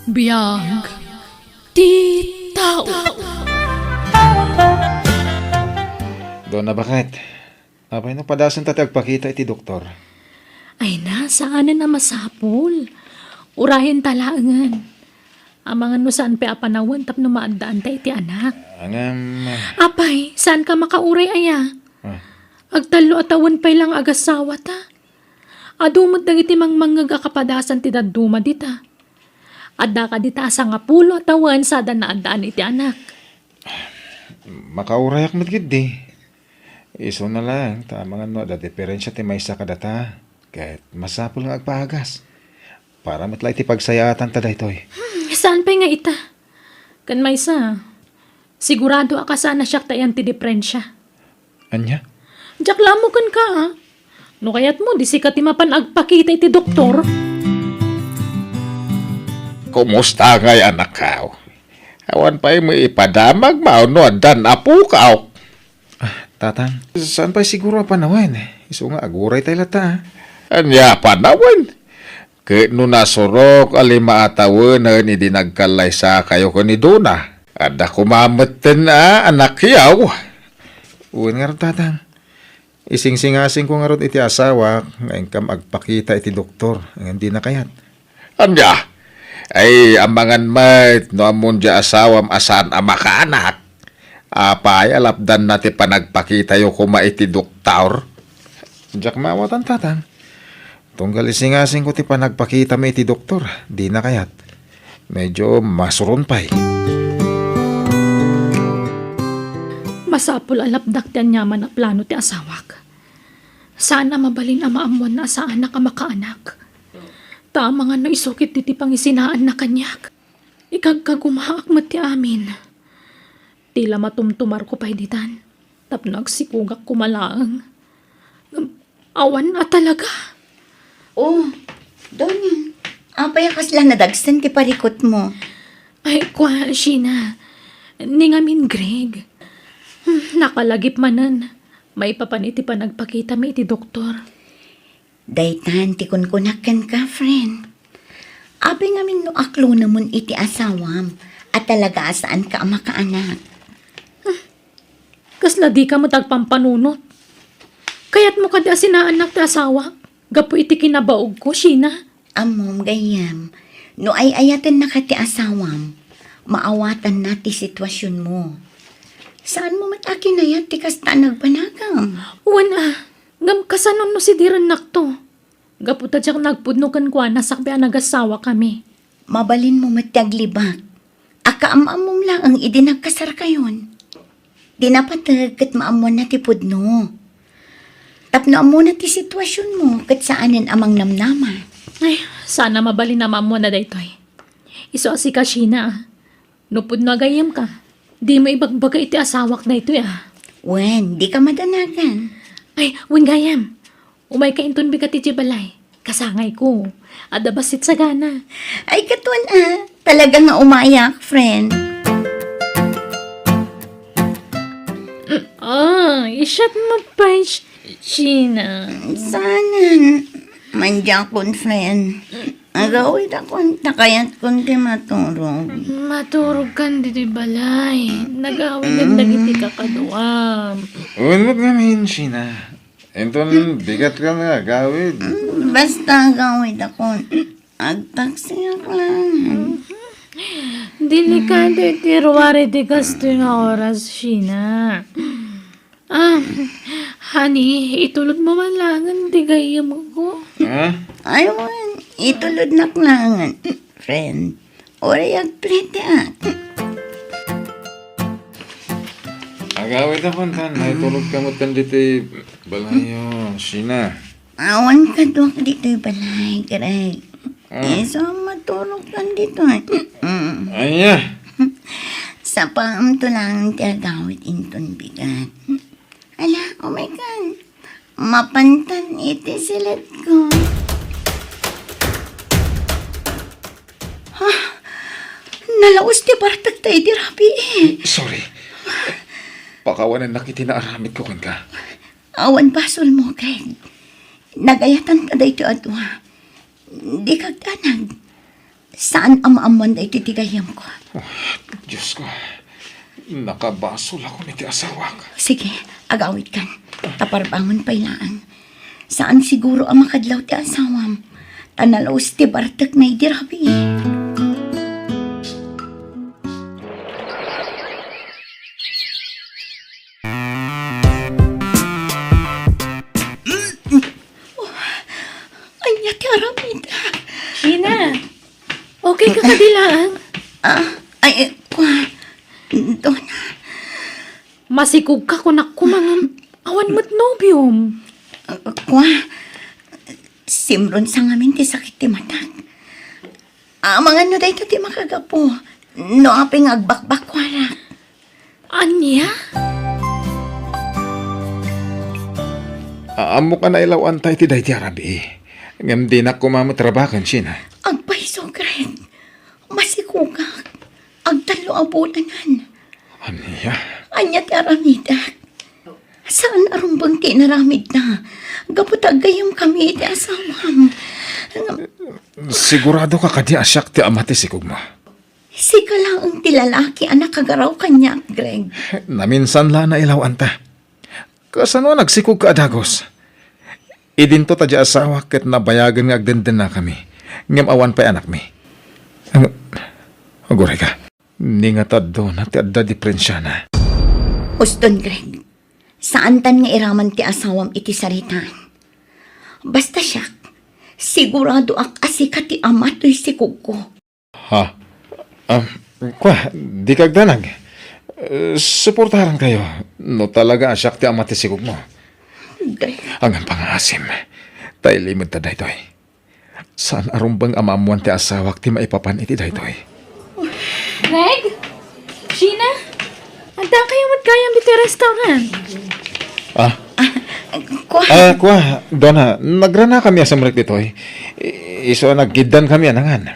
Biyag ti tao. Doon na bakit? Apay no padasan tatagpakita iti doktor. Ay na, saan na masapol? Urahin talangan. Ang mga no saan pa apanawan tapno maandaan ta iti anak. Angam... Apay, saan ka makauray aya? Ah, Agtalo atawan pa'y lang agasawa ta. Adumot dagiti mangmangag akapadasan ti daduma dita. Adda ka dita sa nga pulo atawan sada na andaan iti anak. makaurayak matgid di. Iso na lang, tama nga no, da diferensya ti maysa kadata. Kahit masapol nga agpahagas. Para matlay ti pagsayatan ta daytoy. Saan pa nga ita? Kan may sa, sigurado ka sana siya tayan ti diferensya. Anya? Jakla mo kan ka ha? No kayat mo, di si ka ti mapan agpakita iti doktor. Kumusta ngay anak kao? Awan pa'y mo ipadamag mauno dan apu kao. Tatang, saan pa siguro panawan? Iso nga aguray tayo lata. Anya panawan. Ke no nasurok alima atawon na ni dinagkalay sa kayo ko ni Duna. Ada kumameten anak yaw. Uwan nga ron, tatang. Ising-singasing ko nga ron iti asawa, ngayon kam agpakita iti doktor, hindi na kayat. Anya? Ay amangan mat no amon ja asawam asan ama ka anak. Apay alapdan nati panagpakita yo kuma iti doktor. Diyak mawatan, tatang. Tunggal isingasing ko ti panagpakita mo iti doktor, di na kayat. Medyo masuron pa'y. Masapul alapdak tiyan nyaman na plano ti asawak. Sana mabalin ang maamuan na sa anak ang makaanak. Tama nga no isukit ti pangisinaan na kanyak. Ikagkagumaak mat ti amin. Tila matumtumar ko pa'y ditan. Tapno agsikugak kumalaang. Awan na talaga. Oh, Donya. Apay kasla nadagsan ti parikot mo. Ay, kwa, Sheena. Ningamin, Greg. Nakalagip manan. May papaniti pa nagpakita mi iti doktor. Daytan, ti kunkunakan ka, friend. Apay ngamin no aklo naman iti asawam at talaga asaan ka ama ka anak. Kasla di ka mo tagpampanunot. Kaya't mo kada sinaanak ti asawa. Gapo iti kinabaog ko, Sheena. Amom gayam, no ay ayaten na ka ti asawam, maawatan na ti sitwasyon mo. Saan mo matakin na yan ti kasta nagpanagam? Wana, ngam kasanon no si diran nakto. Gapo ta siya nagpudno kan kwa nasakbya nagasawa kami. Mabalin mo mataglibak. Akaamamom lang ang idinagkasar kayon. Dinapatag kat maamon na ti pudno. Tapno amo na ti sitwasyon mo kat saanin amang namnama. Ay, sana mabalin na mo na daytoy. Iso asi ka, Sheena. Nupod na gayam ka. Di mo ibagbaga iti asawak na ito Wen, di ka madanagan. Ay, wen gayam. Umay ka inton bigat iti balay. Kasangay ko. Adabasit sa gana. Ay katuan talaga nga umayak, friend. Isyat mo pa, Sheena. Sanan, mandyan kon, friend. Agawid akong takayat kon ti maturog. Maturog kan diti balay. Nag-awin dagiti kakaduam. Uwan mo namin, Sheena. Enton, bigat ka na, gawid. Basta agawid akong agtaksi ako lang. Delikado iti ruwari di gasto nga oras, Sheena. Honey, itulod mo man langan, di gayam ko. Ha? Aywan, itulod na klangan. Friend, oray agplete Agawid ako, tan. Naitulog ka mo tan dito balayo, Sheena. Awan ka doon dito'y balay, Greg. So, matulog ka dito. Anya? Sa paam to lang ti agawid inton bigat. Ala, oh my God. Mapantan iti silat ko. Nalaos ti bartag tayo di rabi Sorry. Pakawanan na kitinaaramid ko kan ka. Awan basol mo, Greg. Nagayatan ka dito adwa. Di kagtanag. Saan ang maamuan na ititigayam ko? Diyos ko, nakabasol ako ni ti asawak. Sige, agawit kan. Taparbangon pailaan. Saan siguro ang makadlaw ti asawam? Tanalaos ti bartek na idirabi. Anya ti aramida. Sheena, okay ka kadilang? Dona. Masikog ka kung nakumangam awan mo't nobium. Kwa, simron sa ngamin ti sakit ti matag. Mga no dahito ti makagapo. No aping agbakbak warak. Anya? Amo ka na ilawan tayo ti dahi ti arabi. Ngam di na kumamutrabakan, Sheena. Agpaiso, Greg. Masikugak. Agtalo abulanan. Aniya? Anya ti aramidak. Saan arumbang ti naramid na? Gaputag gayam kami ti asawam. Sigurado ka kadi asyak ti amati sikog mo. Sika lang ang ti lalaki anak kagaraw kanya, Greg. Naminsan la na ilawan ta. Kasano nagsikog ka adagos? Idinto ta di asawa ket nabayagan nga agdenden na kami. Ngam awan pa anak mi. Aguray ka. Ni nga taddo na ti adda diferensya na. Uston, Greg. Saan tan nga iraman ti asawam iti saritaan? Basta siya, sigurado ak asika ti ama to'y sikog ko. Ha? Kwa, di kag danag. Suportahan kayo. No talaga asyak ti amati sikog mo. Greg, Ang pangasim. Tayo limod ta daytoy. Saan arumbang amamuan ti asawak ti maipapan iti daytoy? Greg? Sheena? Anda kayo mo't kayang biti restaurant. kwa, Donna, nagrana kami asamrek ditoy. Iso naggidan kami anangan.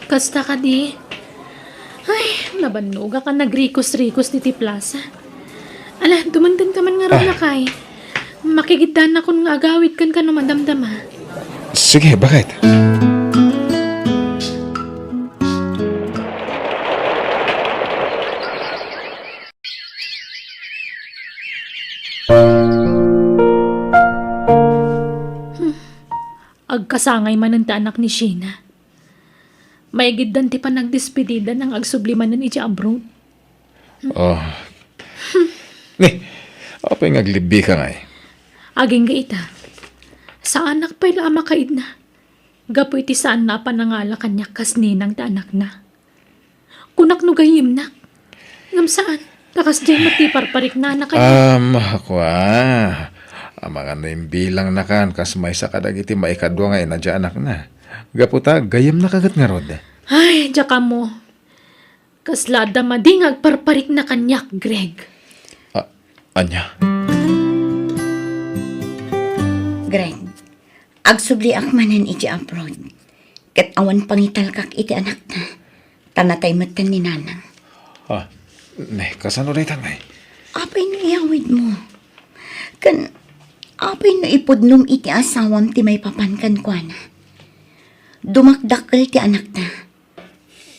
Kasta ka di. Ay, nabanuga ka nagrikos-rikos diti plaza. Ala, dumandan ka man nga raw na kay. Makigitan na kung agawit kan ka no madamdama. Sige, bakit? Agkasangay man ang anak ni Sheena. Maigiddan ti pa nagdespedida ng agsubliman ng iti abroad. Oh. Apay ngaglibi ka nga eh. Aging gaita. Sa anak pa'y lama kaid na. Gapo iti saan na panangala kanya kas ninang ta anak na. Kunak no gayim na. Ngam saan? Takas dyan matiparparik na anak kanya. Ang mga naimbilang na kan, kas may sa kadagiti maikadwa nga inadya anak na. Gaputa, gayam na kagat nga rod. Ay, diyaka mo. Kaslada mading agparparik na kanyak, Greg. Anya? Greg, agsubli akmanan iti abroad. Ket awan pangital kak iti anak na. Tanatay matan ni nanang. Kasano rin tangay? Apay no iawid mo. Apay no ipudnom iti asawam ti may papankan kwa na. Dumakdakkel ti anak na.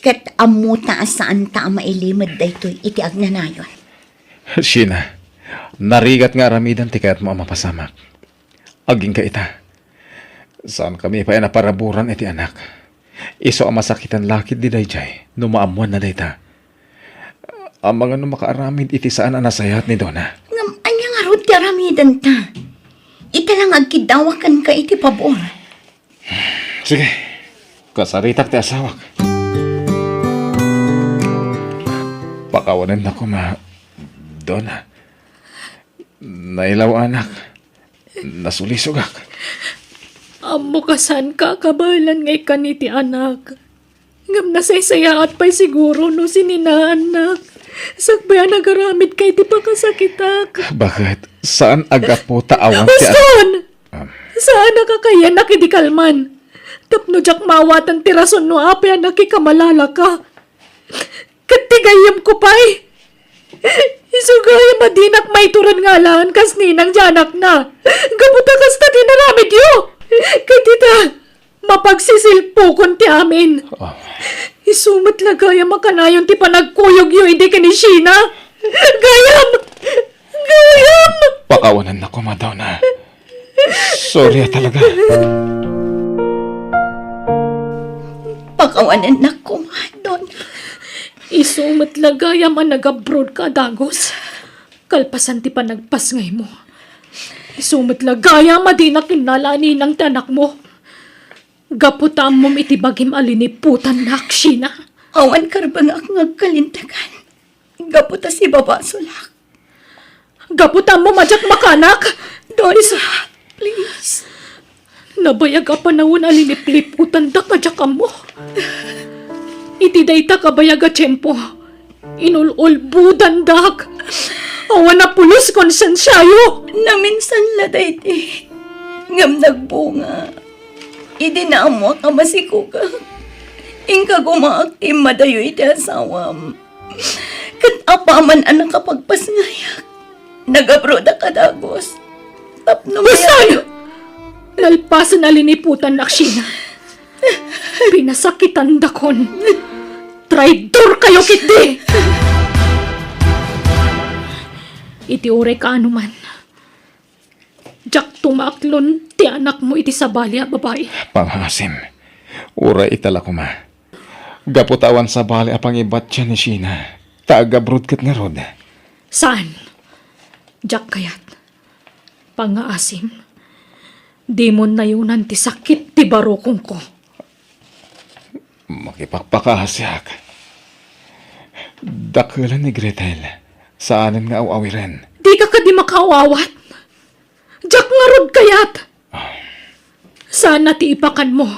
Ket amuta asaan ta mailimad daytoy iti agnanayon. Sheena, narigat nga aramidan ti kayat mo ang mapasamak. Aging ka ita. Saan kami pa naparaburan iti anak? Iso ang masakitan lakit di dayjay, numaamuan na dayta. Ang mga numakaramid iti saan ang nasayat ni Donna. Ngam, anya nga rod ti aramidan ta. Ita lang agkidawakan ka iti pabor. Sige, kasaritak ti asawak. Pakawanan na ko Donna. Nailaw anak. Nasulisugak. Amo kasan ka kabalan ngay kaniti anak. Ngam nasaysayat pa'y siguro no sininaanak. Sakbaya nagaramid kay di pa kasakitak. Bakit? Saan agapo taawang ti Uston! Saan nakakaya nakidikalman? Tapno jak mawatan ti rason no apya nakikamalala ka. Katigayam ko pa'y. Isugay madinak may turan nga lang kas ninang janak na. Gabuta kas ta dinaramid yo. Katita, mapagsisilpukon ti amin. Isumat lagaya makanayon ti panagkuyog yu hindi ka ni Sheena. Gayam! Gayam! Pakawanan na ko, Madonna. Sorry talaga. Pakawanan na ko, Madonna. Isumat lagaya man nag-abroad ka, Dagos. Kalpasan ti panagpasngay mo. Isumat lagaya madi na kinalani ng tanak mo. Gaputam mom itibagim aliniputan na Sheena. Awan karbang ak ngagkalintagan. Gaputa si Baba Sulak. Gaputam mo majak makanak. Doris, please. Nabayag a panahon alinipliputan da kajakam mo. Iti dayta kabayag a tiyempo. Inulul budan dak. Awan na pulos konsensyayo. Naminsan laday ti. Ngam nagbunga. Idi na amo ka masiko ka. Ingka gumaak ti madayo iti asawam. Kat apaman ang nakapagpasngayak. Nagabroda ka, Dagos. Tapno Basayo! Nalpasan na liniputan na Sheena. Pinasakitan dakon. Traidor kayo, kiti! Iti ure ka anuman. Jak tumaklon ti anak mo iti sabalya, babae. Panghasim. Ura itala ko, ma. Gaputawan sa bali apang ibat siya ni Sheena. Taagabrod kat nga rod. Saan? Jak kayat. Pangaasim. Di mo nayunan ti sakit ti barokong ko. Makipagpakahasyak. Dakulan ni Gretel. Saanan nga awawiren. Di ka di makawawat. Jak nga rod kayat. Sana ti ipakan mo.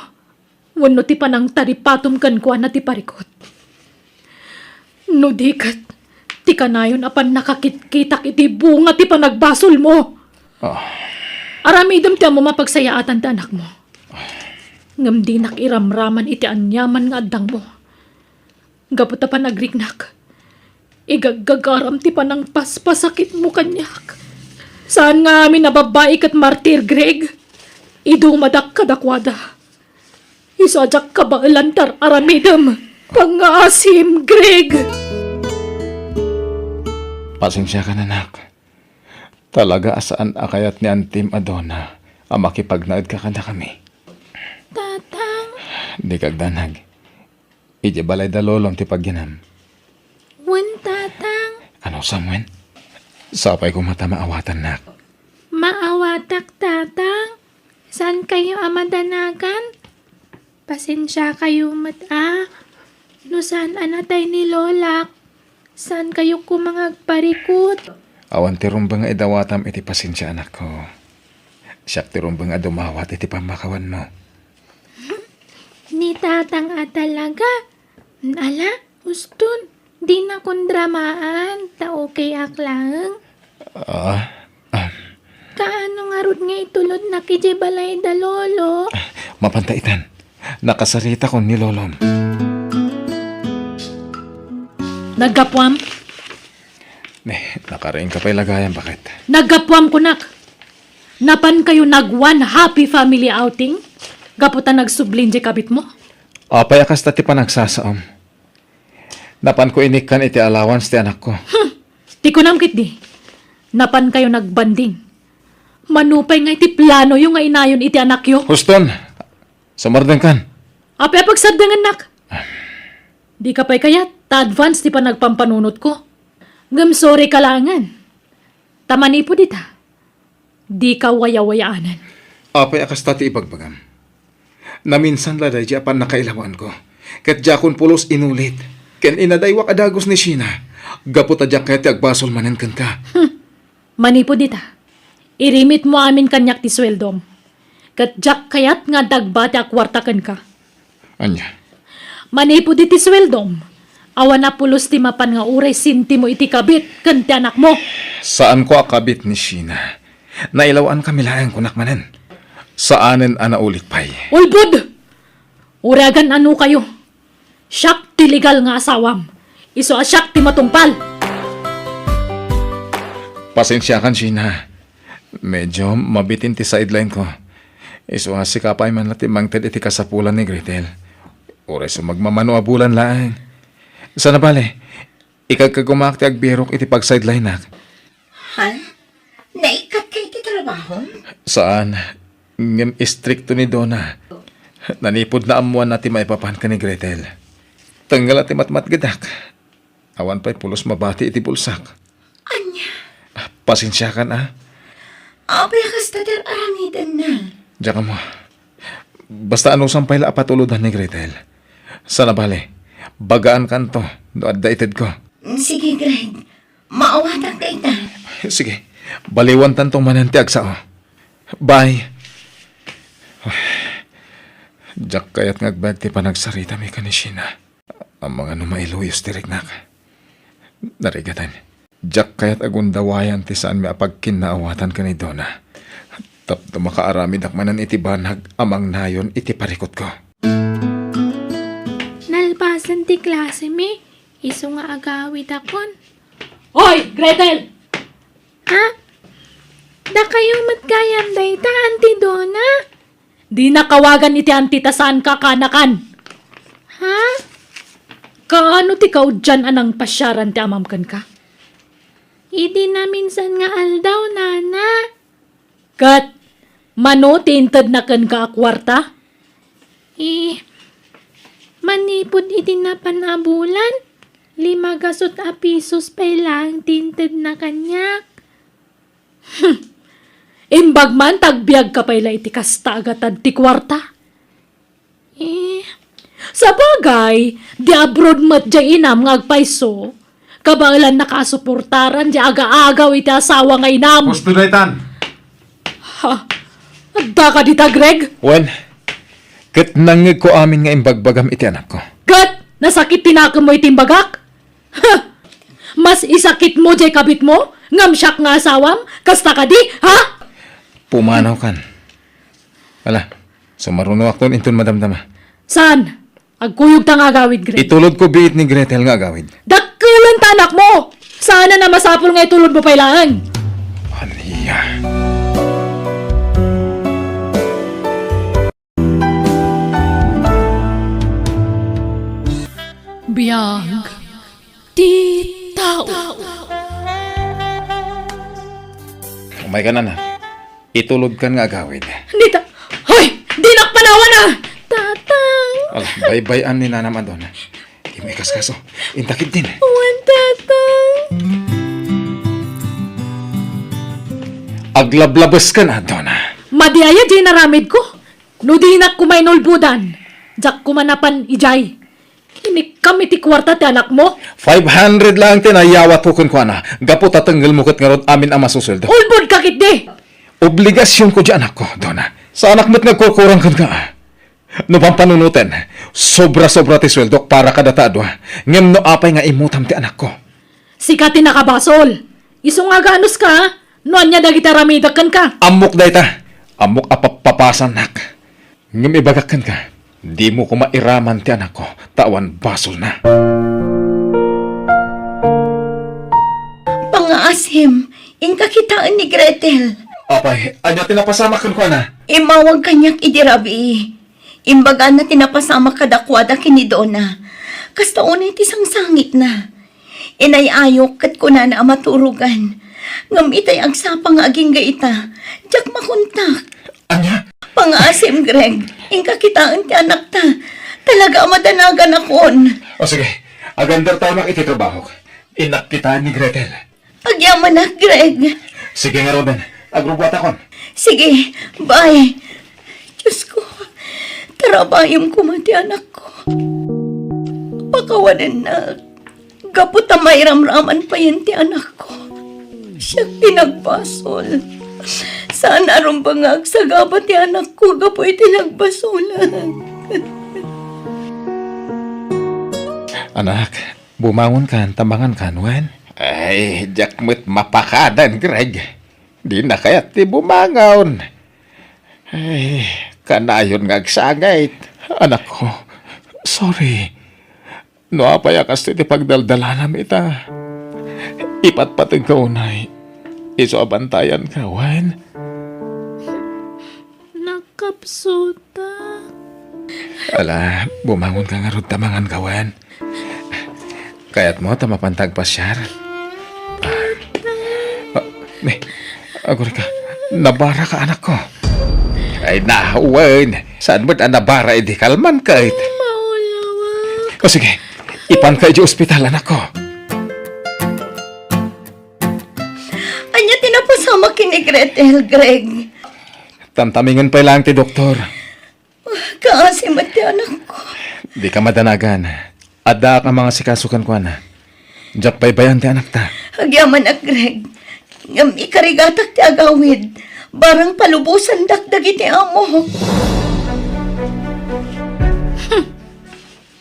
Wano ti panang taripatom kan kuan na ti parikot. No di kat, ti kanayon apan nakakit-kitak iti bunga ti panagbasol mo. Aramidam ti mo mapagsayaatan ti anak mo. Ngam di nakiramraman iti anyaman nga addang mo. Gapot pa nagriknak. Igagagaram ti panang paspasakit mo kanyak. Saan nga amin na babae kat martir, Greg? Idumadak kadakwada. Isadyak ka ba ilantar aramidam? Pangasim, Greg! Pasensya ka na, nak. Talaga asaan akayat ni Antim Adona ang makipagnaad ka kada kami. Tatang, Di kagdanag. Ije balay da lolom ti pagginam. wan tatang, Ano, Samuel? Sapay ko mata maawatan, nak. maawatak tatang. Saan kayo amadanagan? Pasensya kayo mata. No saan anatay ni Lolak? Saan kayo kumangagparikot? Awan ti rumbang nga idawatam iti pasensya, anak ko. Siyak ti rumbang nga dumawat iti pamakawan mo. Ni tatang talaga. Ala, ustun. Di na kundramaan. Ta okay aklang. Kaano nga rod nga itulod na kijibalay da lolo? Mapantaitan. Nakasarita ko ni Lolom. Nagapwam? Nakaraing ka pa'y lagayan, bakit? Nagapwam ko nak. Napan kayo nag-one happy family outing? Gaputan nagsublin di kabit mo? Apay akas tati pa nagsasaom. Napan ko inikan iti allowance ti anak ko. Di ko namkit di. Napan kayo nagbanding. Manupay nga iti plano yung nga inayon iti anak yo. Huston, sumardeng kan. Apay pagsaddangan nak. Di ka pa'y kayat, ta-advance di pa nagpampanunot ko. Ngam sorry kalangan. Tamani po dita. Di ka waya-wayaanan. Apay akas tati ipagbagam. Naminsan laday di apan nakailawan ko. Kat jakon pulos inulit. Ken inadaywak adagos ni Sheena. Gapot adyak kaya ti agbasol manen kan ka. Mani po dita. Irimit mo amin kanyak ti sweldom. Kat jak kayat nga dagbati akwartakan ka. Anya? Mani po diti sweldom. Awan na pulos ti mapan nga uray sinti mo iti kabit kan ti anak mo. Saan ko akabit ni Sheena? Nailawaan kami layang kunak manen. Saanen ana ulit pay. Ulbud! Uragan ano kayo? Siyak ti legal nga asawam. Iso asyak ti matungpal. Pasensya kan, Sheena. Medyo mabitin ti sideline ko. Iso nga si kapay man lati mangted iti kasapulan ni Gretel. Oras magmamano a bulan lang. Sana bale, ikagkagumakti ag birok iti pag-sideline nak. Ha? Naikat kay ti trabaho? Saan? Ngem istrikto ni Donna. Nanipod na amuan nati maipapan ka ni Gretel. Tanggal ati matmat gadak. Awan pa'y pulos mabati iti bulsak. Anya? Pasensya ka na. Abay kas tader aramidan na. Diyan ka mo. Basta anong sampay la apatuludan ni Gretel. Sana bale, bagaan ka to. Doon daitid ko. Sige, Greg. Maawatan kay ta. Sige, baliwan tantong manantiag sao. Bye. Diyak kayat ngagbagti pa nagsarita mi ka ni Sheena. Ang mga numailuyos tirik na ka. Narigatan. Diyak kayat agundawayan ti saan mi apagkinaawatan ka ni Donna. Tapno makaaramid akmanan iti banag amang nayon iti parikot ko. Nalpasan ti klase mi. Iso nga agawid akon. Hoy, Gretel! Ha? Da kayo matgayam dayta, Auntie Donna? Di nakawagan iti Auntie saan ka kanakan. Ha? Kaano ti kaudyan anang pasyaran ti amamkan ka? Idi na minsan nga aldaw, nana. Kat, mano tinted na kan ka akwarta? Manipod iti na panabulan. 5 gasot a pisos pa lang tinted na kanyak. Imbag man tagbiag ka pala iti kasta agatad ti kwarta. Sa bagay, di abroad mat di inam ngagpaiso. Kabalan nakasuportaran di aga-agaw iti asawa nga inam. Postulaitan! Ha? Adda ka dita, Greg? Wen, kat nangig ko amin nga imbagbagam iti anak ko. Gat! Nasakit tinaka mo itimbagak? Ha! Mas isakit mo jay kabit mo? Ngamsyak nga asawam? Kasta ka di, ha? Pumanaw kan. Wala, sumaruno ako inton madamdama. Saan? Agkuyog ta nga agawid, Greg. Itulod ko biit ni Gretel nga agawid. Dakkulan ta anak mo! Sana na masapol nga itulod mo pailaan. Aniya. Biyag. Di tao. Umay ka na. Itulod kan nga agawid. Nita. Hoy! Di nakpanawa na! Tatang. Ala, bay-bayan ni Nana Madonna. Di mo ikaskaso. Intakid din. Uwan, tatang. Aglablabas ka na, Donna. Madiaya jay naramid ko. Nudinak kumay nolbudan. Jak kumanapan ijay. Ini kami ti kwarta ti anak mo. 500 lang tinayawat hukon ko na. Gapo tatanggal mo kat nga rod amin ang masusuldo. Ulbod kakit di. Obligasyon ko di anak ko, Donna. Sa anak mo't nagkukurang ka nga. No pang panunutin, sobra-sobra ti sweldo para kadatado. Ngem no apay nga imutam ti anak ko. Sikati nakabasol. Iso nga ganos ka. Noan niya dagita ramidakan ka. Amok dayta. Amok apapapasan nak. Ngem ibagakan ka. Di mo ko mairaman ti anak ko. Tawan basol na. Pangaasim, ingkakitaan ni Gretel. Apay, anya tinapasamakan ko na. Imawag kanyak idirabi. Imbaga na tinapasama kadakwada kini Donna. Kasta unay ti sangsangit na. Inayayok kat ko na maturugan. Ngam itay ang sapang aging gaita. Diyak makontak. Anya? Pangaasim, Greg. Ingkakitaan ti anak ta. Talaga madanagan akon. O sige, agandar tayo makititrabaho. Inakkitaan ni Gretel. Agyaman na, Greg. Sige nga Rodan, agrubwat akon. Sige, bye. Diyos ko, tarabayom ko mati anak ko. Pakawanan na. Kapot na may ramraman pa yan ti anak ko. Siya pinagbasol. Saan aron bangag sa gabat ti anak ko kapoy tinagbasolan. Anak, bumangon ka, tambangan ka, Wen. Ay, jakmut mapakadan, Greg. Di na kaya't ti bumangon. Ay, kanayon ngagsangait. Anak ko, sorry. No apay akas ti pagdaldalanam ita. Ipatpatag ka unay. Iso abantayan ka, Wen. Nakap kapsuta. Ala, bumangon ka nga ron tamangan kawan. Kaya't mo, tamapantag pa siya. Agor ka, nabara ka anak ko. Ay nahawan, saan mo't nabara, edi kalman ka it. Maulawak. O sige, ipan ka di ospital anak ko. Anya tinapasama kini Gretel, Greg. Tamtamingan pa lang ti doktor. Kaasi mati anak ko. Di ka madanagan. Ada ka mga sikasukan ko na. Diyak pa'y bayan ti anak ta. Agyaman na, Greg. Ngam ikarigatak ti agawid. Barang palubusan dakdag iti amo.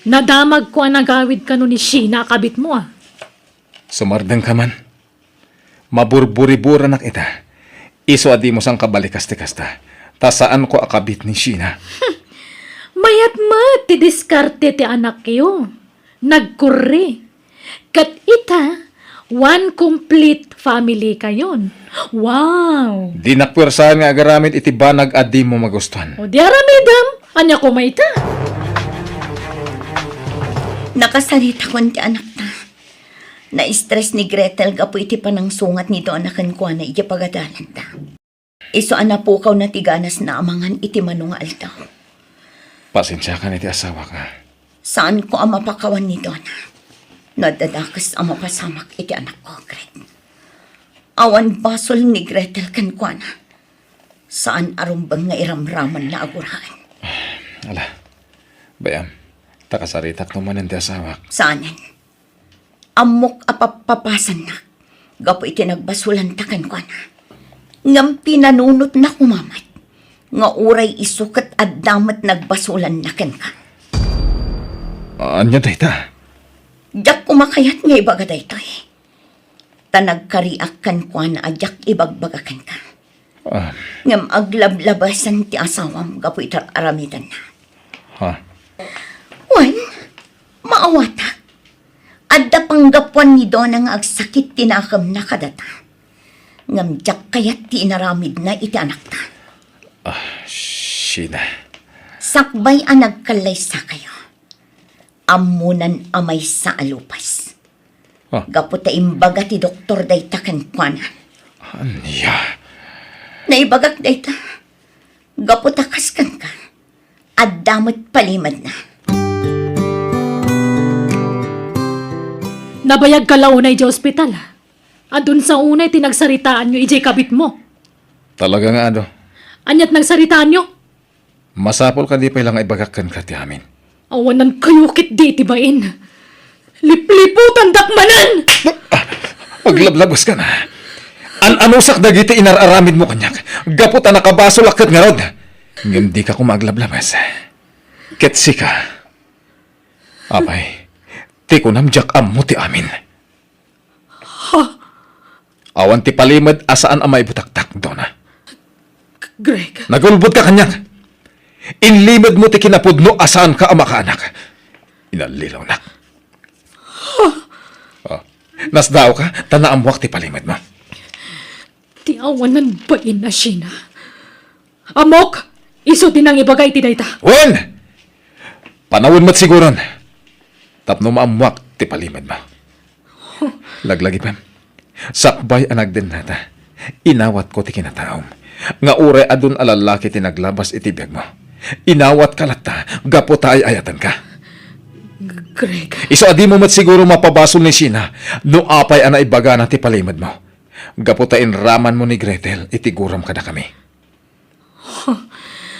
Nadamag ko ang nagawid ka nun ni Sheena, kabit mo ah. Sumardang ka man. Maburburi-bura nak ita. Iso adi mo sang kabalikas ti kasta. Ta saan ko akabit ni Sheena. Mayat ti diskarte ti anak kayo. Nagkurri. Kat ita, one complete family kayon. Wow! Di nakpwersahan nga agaramid iti banag adi mo magustuhan. O di aramidam, anya ko maita. Nakasarita ko ti anak na. Na-stress ni Gretel gapo iti panang sungat nito anakan ko na iya pagadalan ta. Iso anapukaw na tiganas na amangan iti manong altaw. Pasensya ka iti asawa ka. Saan ko ang mapakawan nito na? Nadadakas ang mapasamak iti anak ko, Greg. Awan basol ni Gretel kan ko na. Saan arumbang nga iramraman na agurahan? Ala, bayam. Takasaritak naman ang ti asawa. Saanan? Amok apapapasan na. Gapo iti nagbasulan takan ko na. Ngam pinanunot na kumamat. Nga uray isukat at damat nagbasulan na kan ka. Anya tayo ta? Diyak kumakayat nga ibagaday to eh. Tanagkariak kan ko na adyak ibagbagakan ka. Ah, Ngam aglablabasan ti asawam gapo itar aramitan na. ha? Wan, maawata. Adda panggapuan ni Donna nga agsakit tinakam na kadata. Ngam diyak kayat ti inaramid na iti anak ta. Sheena. Sakbay ang nagkalaysa kayo. Amunan amay sa alupas. Ah. Gapo ta imbaga ti doktor day takan kwanan. Anya? Naibagak day ta. Gapo ta kaskan ka. At damot palimad na. Nabayag ka launay di ospital. Adun sa unay tinagsaritaan nyo ijay kabit mo. Talaga nga ano? Anyat nagsaritaan nyo? Masapol ka di pa ilang ibagakkan ka ti amin. Awanan kayo kit di tibain. Lipliputan dakmanan! Maglablabas ka na. Anusak dagiti inararamid mo kanyak. Gapot ang nakabaso lakit nga rod. Ngam di ka kumaglablabas. Ketsi ka. Apay, ti ko namjak ammo ti amin. Awan ti palimad asaan ang may butaktak, Donna. Greg, Nagulbot ka kanyak. Inlimad mo ti kinapudno asaan ka ama ka anak. Inalilaw na. Oh. Nasdaw ka, tanaamwak ti palimad mo. ti awanan ba ina Sheena? Amok! Iso tinang ibagay ti dayta. Wen! Panawin mo't siguron. Tapno maamwak ti palimad mo. Laglagi pa. Sakbay anag din nata. Inawat ko ti kinataom. Nga ure adun alalaki ti naglabas iti biyag mo. Inawat ka lata. Gapo tayo ayatan ka. Greg, Iso adi mo mat siguro mapabasol ni Sheena. No apay ana ibaga na ti palimad mo. Gapo ta inraman mo ni Gretel. Itiguram ka na kami.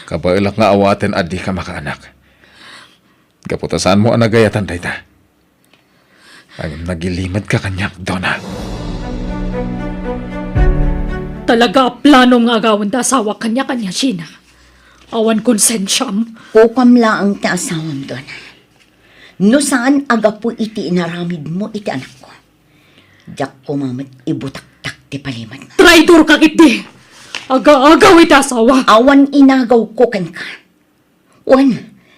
Kabailak nga awaten adi ka makaanak. Gapo ta saan mo anagayatan dayta. Ang nagilimad ka kanyak, Donna. talaga plano nga agawan da asawa kanya-kanya Sheena. Awan konsensyam. Kukam lang ang taasawam doon. No saan aga po iti inaramid mo iti anak ko. Diyak kumamat ibutak-tak ti palimad mo. Traitor ka kiti. Aga-agaw iti asawa. Awan inagaw ko kan ka. Wan,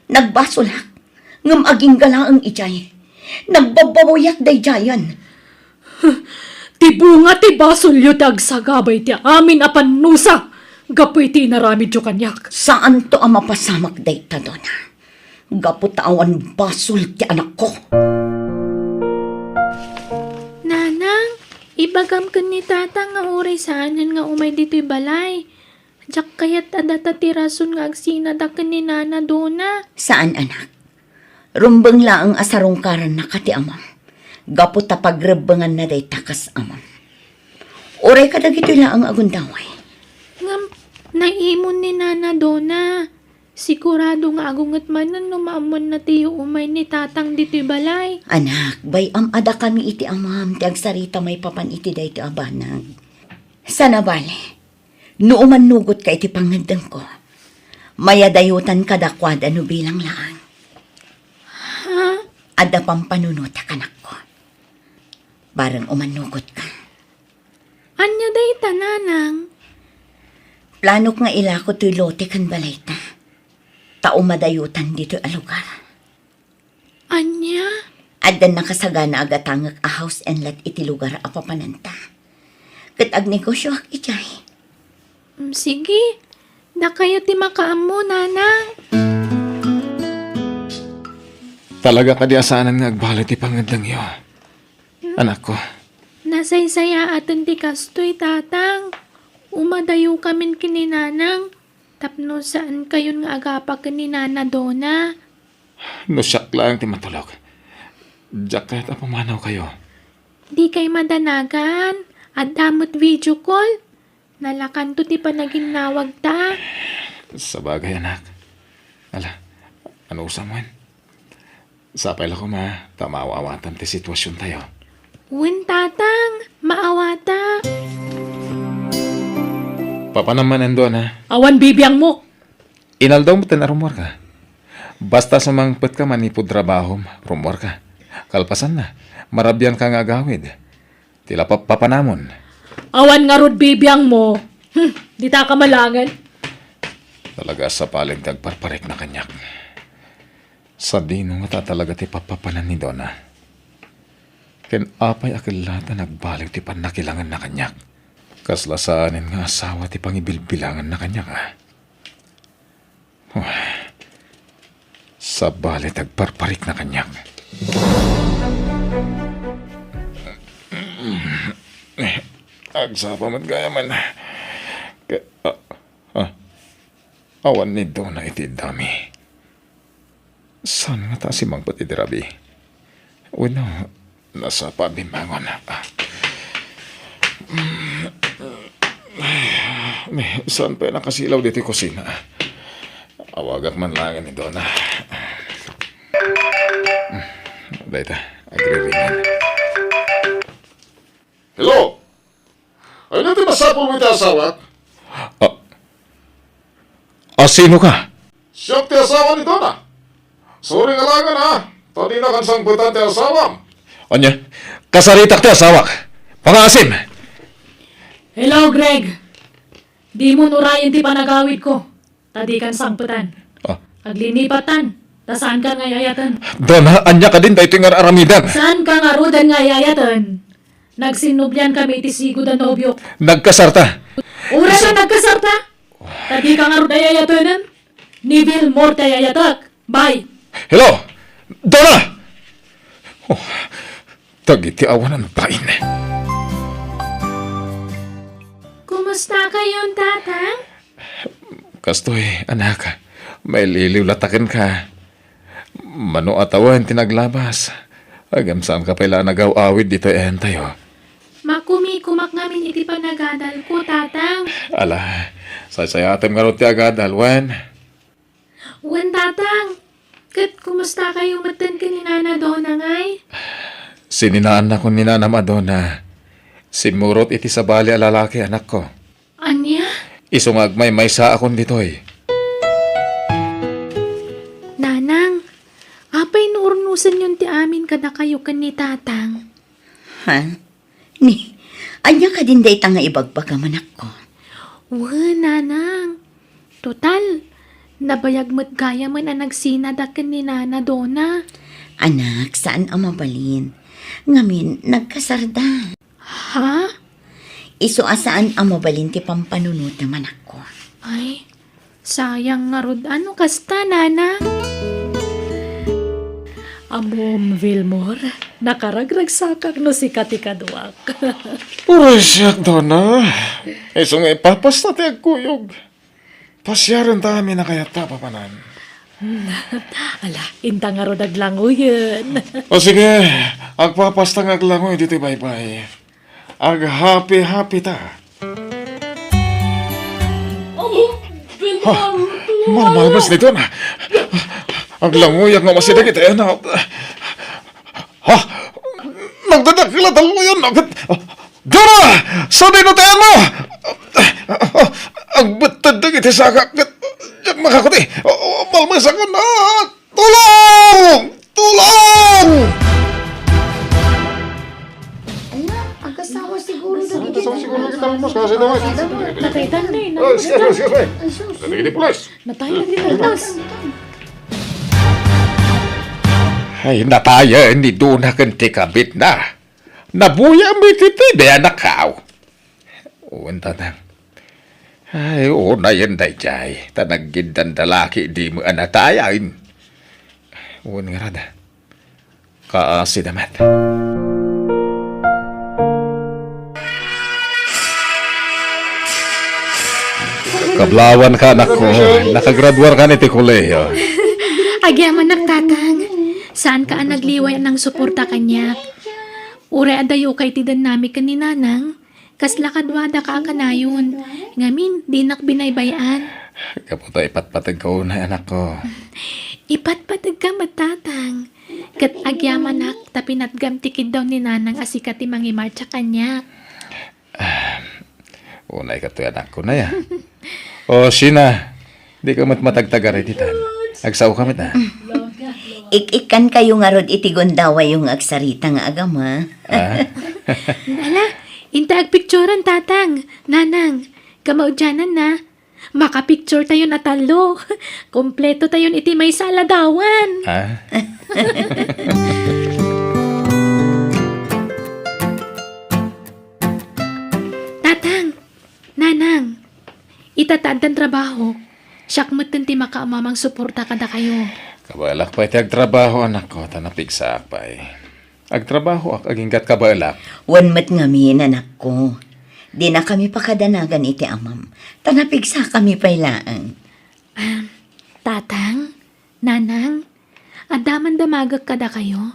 nagbasulak. Ngam aging gala ang ijay. Nagbabawayak day jayan. Ti bunga ti basulyo ti agsagabay ti amin apan nusa. Gapoy ti inaramid jo kanyak. Saan to ang mapasamak dayta dona? Gaputawan basol ti anak ko. Nanang, ibagam ka ni tata nga uray saanan nga umay dito'y balay. Diyak kayat adata ti rason nga agsinada ka ni Nana Dona. Saan anak? Rumbeng lang ang asarungkaran na kati amam. Gapot ta pagrebengan na day takas amam. Oray ka dagito lang ang agundaway. Ngam, naimon ni Nana Dona. Sigurado nga agungat manan no maamon na tiyo umay ni tatang dito'y balay. Anak, bay ada kami iti amam. Ti agsarita may papan iti day ti abanag. Sana bale. Nooman nugot ka iti pangandang ko. Mayadayutan kadakwada no bilang laang. Ha? Ada pampanunota kanak ko. Barang umanugot ka. Anya day tananang? Plano nga ila ko to'y lote kan balay ta. Tao madayutan dito a lugar. Anya? Adan nakasagana agatangak a house and lot iti lugar a papananta. Kat agnegosyo ak ijay. Sige. Na kayo ti makaamo, Nanang. Talaga ka di asanan nga agbalik ti pangandang iyo. Anak ko, Nasaysaya atan ti kastoy, tatang. Umadayo kamin kini Nanang. Tapno saan kayon nga agapa kini Nana Dona. no siyak lang ti matulog. Diyak kahit apamanaw kayo. Di kay madanagan. At damot video call. Nalakan to ti panaginawag ta. Sa bagay, anak. Ala, ano usam man? Sapay lang ko tamawa-awatan ti sitwasyon tayo. Win, tatang. Maawata. Papa naman nandun, ha? Awan bibiyang mo. Inaldaw mo rumor ka. Basta sumangpet ka manipod trabahom, rumor ka. Kalpasan na, marabyan ka nga agawid. Tila papanamon. Awan nga rod bibiyang mo. Di ta ka malangan. Talaga sa paling tagparparek na kanyak. Sa dino nga talaga ti papapanan ni Donna. Ken apay akilata nagbalik ti panakilangan na kanyak. Kaslasaanin nga asawa ti pangibilbilangan na kanyak, ha. Sa bali tagparparik na kanyak. Agsapa man gaya man. Awan ni Donna iti dami. Saan nga ta si Mang Patidirabi? Uno, nasa pabimbangon. Saan pa nakasilaw dito yung kusina? Awagak man lang ni Donna. Dahita, agri-ringan. Hello? Ay natin masapol mo iti asawa? Sino ka? Siyok ti asawa ni Donna. Sorry nga langan ha. Tadi na kansang butan ti asawa. Anya, kasaritak ti asawak. Pangasim! Hello, Greg. Di mo nurayan ti panagawid ko. Tadi kan sangputan. Aglinipatan. Ta saan ka nga yayatan? Donna, anya ka din tayo nga aramidan. Saan ka nga rudan nga yayatan? Nagsinubyan kami ti sigo da nobyo. Nagkasarta. Ura na nagkasarta. Tadi ka nga ruda yayatanan. Nibil morta yayatak. Bye. Hello! Donna! Tagiti awan ang pain. Kumusta kayon, tatang? Kastoy, anak. May liliw latakin ka. Mano atawan tinaglabas. Agam saan ka pala nagaw-awid dito tayo. Makumi-kumak ngamin iti panagadal ko, tatang. Ala, sasayatem nga ron ti agadal, Wen. Wan, tatang. Kat kumusta kayo matan ka ni Nana Dona ngay? Sininaan na ko ni Nana Madonna. Simurot iti sa bali a lalaki, anak ko. Anya? Isungagmay may sa akon ditoy. Nanang, apay nuurnusan yun ti amin kada kayo kan ni tatang. Ha? Anya ka din day nga ibagbaga manak ko. Nanang. Total, nabayag mo't gaya man ang nagsinada kan ni Nana Dona. Anak, saan ang mabalin? Ngamin, nagkasarda. Ha? Iso asaan ang mabalin ti pampanunod naman ako. Ay, sayang nga rod. Ano kasta, nanang? Amom, Vilmore. Nakaragragsakak no si Katikaduak. Uray siyak doon na. Iso nga ipapasta ti agkuyog. Pasyaran tami na kaya tapapanan. Ala, inta nga rod aglanguyan. O sige, agpapasta nga aglangoy dito bye-bye. Ag happy ta. Malmalmas nito na. Aglangoy at namasida kita yan. Ha? Nagdadakila talo yun. Dora! Sabi no tayo mo! Ang batad na kita sa kakit. Diyan makakuti. Malmas ako na. Tulong! Tulong! Ala, ang kasawa siguro na Nakaitan na eh. Natay na din ang tas. Ay, nataya, hindi doon na kanti kabit na. Nabuya mo kita, na nakaw. Uwan tanang. Ay, oo na yan, dayjay. Tanagin dan dalaki, di mo anatayain. Uwan nga rada. Kaasi naman. Kablawan ka, anak ko. Nakagraduar ka niti koleyo. Agyaman nagtatang. Saan ka ang nagliway ng suporta kanyak? Ure adayo kay tidan nami kaninanang. Kasla kadwada ka kanayon. Ngamin, di nak binaybayan. Kaputo ipatpatag ko na, anak ko. Ipatpatag ka matatang. Kat agyaman nak, tapinatgam tikid daw ni nanang asikati mangimarcha kanyak. Unay ka to, anak ko na ya. O, Sina, di ka matagtagari ditan. Agsaw kami na. Ik-ikan kayo nga rod itigondawa yung agsarita nga agama. Ala, intag picturean tatang. Nanang, kamaudyanan na. Makapicture tayo na talo. Kompleto tayo iti may saladawan. Ha? Tatang, nanang, itataad ang trabaho. Siyak mo't ti makaamamang suporta kada kayo. Kabalak pa iti agtrabaho, anak ko. Tanapig sa akpay. Agtrabaho ak aginggat kabalak. Wan mat nga min, anak ko. Di na kami pakadanagan iti amam. Tanapigsa kami pailaan. Tatang, nanang, adaman damagag kada kayo.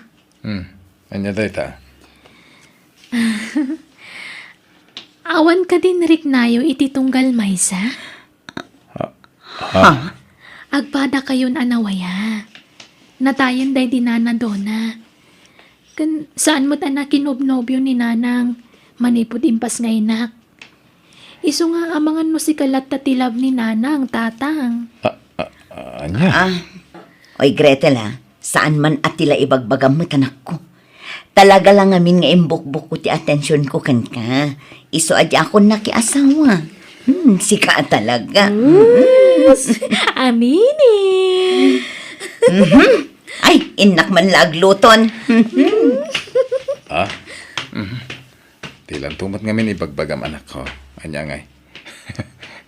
Anya day ta? Awan ka din riknayo iti tunggal maysa. Ha? Agpada kayon anawaya. Natayan day di nana dona. Saan mo't anak kinobnobyo ni nanang manipod impas nga inak. Iso nga amangan mo si kalat tatilab ni nanang, tatang. Anya? Oy, Gretel ha, saan man atila ibagbagam mo tanak ko. Talaga lang amin nga imbukbuk ko ti atensyon ko kan ka. Iso adya ako nakiasawa. Sika talaga. Amini. Ay, inak man lagluton. Tilang tumat ngamin ibagbagam, anak ko. Anya ngay.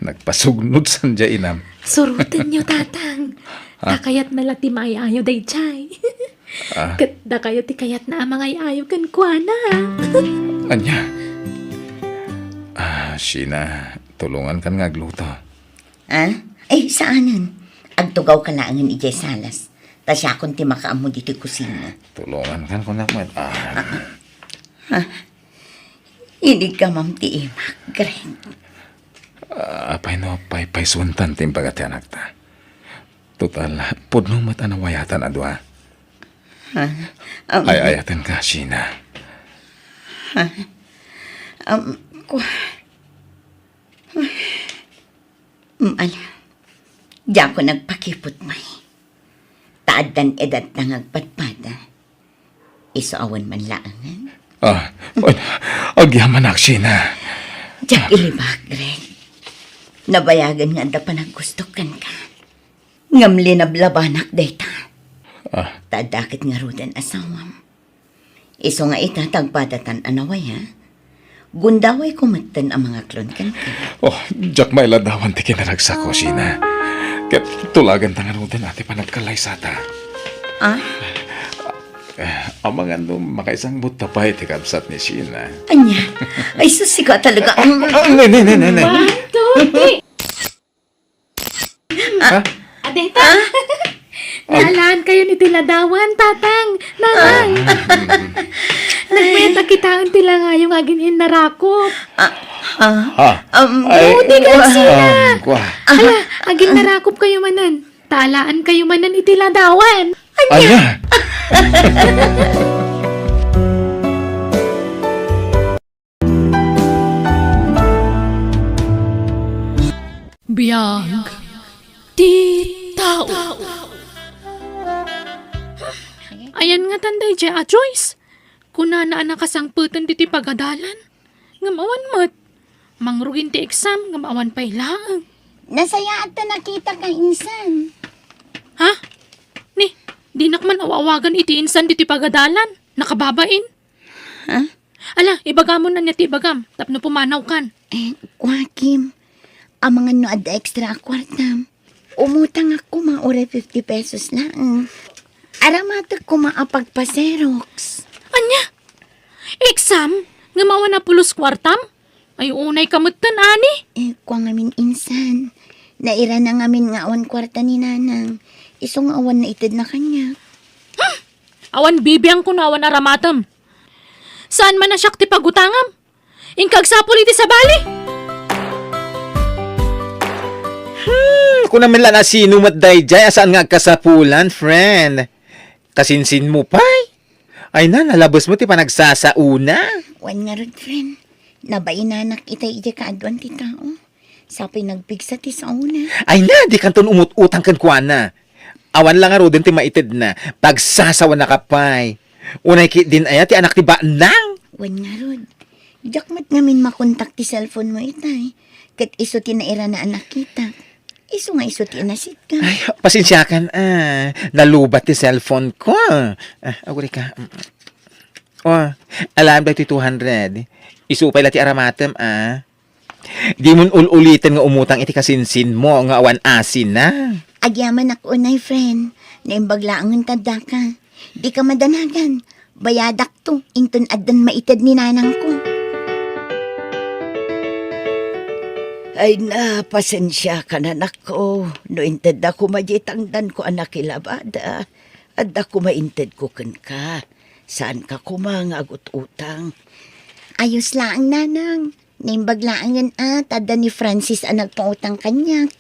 Nagpasugnod sandya inam. Surutin niyo, tatang. Dakayat na lati maayayo day chay. Kat dakayat ti kayat na amang ayayo kan kuana. Anya? Sina, tulungan kan nga agluto. Ha? Ay, saanan? Agtugaw ka laangan ijay salas. Tasya akong ti makaamo dito kusina. Tulungan kan kunak mo. Hindi ka mam ti imak, Greg. Apay no, pay suntan timbagat anak ta. Total, pudno mata na wayatan adwa. Ay, ayatan ka, Sina. Ala, diyan ko nagpakipot may. Taadan edad na ngagpadpada. Isaawan man laangan. Agyaman ak, Sina. Diyak ilibak, Greg. Nabayagan nga da pa naggustukan ka. Ngamli na blabanak dayta. Tadakit nga rudan asawam. Iso nga itatagpadatan anaway ha. Gundaway kumatan ang mga klon kan ka. Oh, jak may ladawan ti kinarag sa kusina. Kat tulagan tangan mo din ati pa nagkalay sa ta. Ah? Ang mga makaisang buta pa iti kabsat ni Sheena. Anya? Ay, susika talaga. Ne. One, two, three. Ha? Adeta. Nalaan kayo ni Tiladawan, tatang. Nanang. Nagmeta kitaan tila nga yung agin inarakop. Ha? Buti ka sila. Kwa. Ala, agin narakop kayo manan. Talaan kayo manan itiladawan. Anya? Biyag. Di tao. Ayan nga tanday dya, Joyce. Kuna na anak kasangputan diti pagadalan. Ngamawan mo't. Mangrugin ti exam, ngamawan pa'y laang. Nasaya at nakita ka insan. Ha? Ni, di nakman awawagan iti insan diti pagadalan. Nakababain. Ha? Ala, ibagamon na niya ti ibagam. Tapno pumanaw kan. Kwa, Kim. Ang mga no ad extra kwartam. Umutang ako maura 50 pesos lang. Aramatag ko maapagpaserox. Anya? Exam? Ngamawan na pulos kwartam? Ay unay kamutan, ani? Kwa ngamin insan. Naira na ngamin nga awan kwarta ni nanang. Isong awan na itid na kanya. Awan bibiyang ko na awan aramatam. Saan man na siya ti pagutangam? Ingkagsapol iti sa bali? Kung naman lang sino matday jay, asaan nga kasapulan, friend? Kasinsin mo pa. Ay na, nalabos mo ti panagsasauna. Wan nga rin, friend. Nabainanak itay iti kaadwan ti tao. Sapay nagpigsa ti sa una. Ay na, di kanton umut-utang kan kuana. Awan lang nga rodin ti maitid na. Pagsasawa na kapay. Unay ki din aya ti anak ti Baanang. Wan nga ron. Jakmat ngamin makontak ti cellphone mo itay. Kat iso ti naira na anak kita. Iso nga iso ti nasit ka. Ay, pasensya kan. Nalubat ti cellphone ko. Aguri ka. Oh, alam ba ti 200? Isupay la ti aramatem, Di mo ulitin nga umutang iti kasinsin mo nga awan asin na. Agyaman ako unay, friend. Naimbaglaang ng tada ka. Di ka madanagan. Bayadak to. Inton adan maitad ni nanang ko. Ay na, pasensya ka na nako. No inted ako majitangdan ko anak ilabada. At ako mainted ko kan ka. Saan ka kumangagot utang? Ayos lang, nanang. Naimbaglaang tada ni Francis ang nagpautang kanya.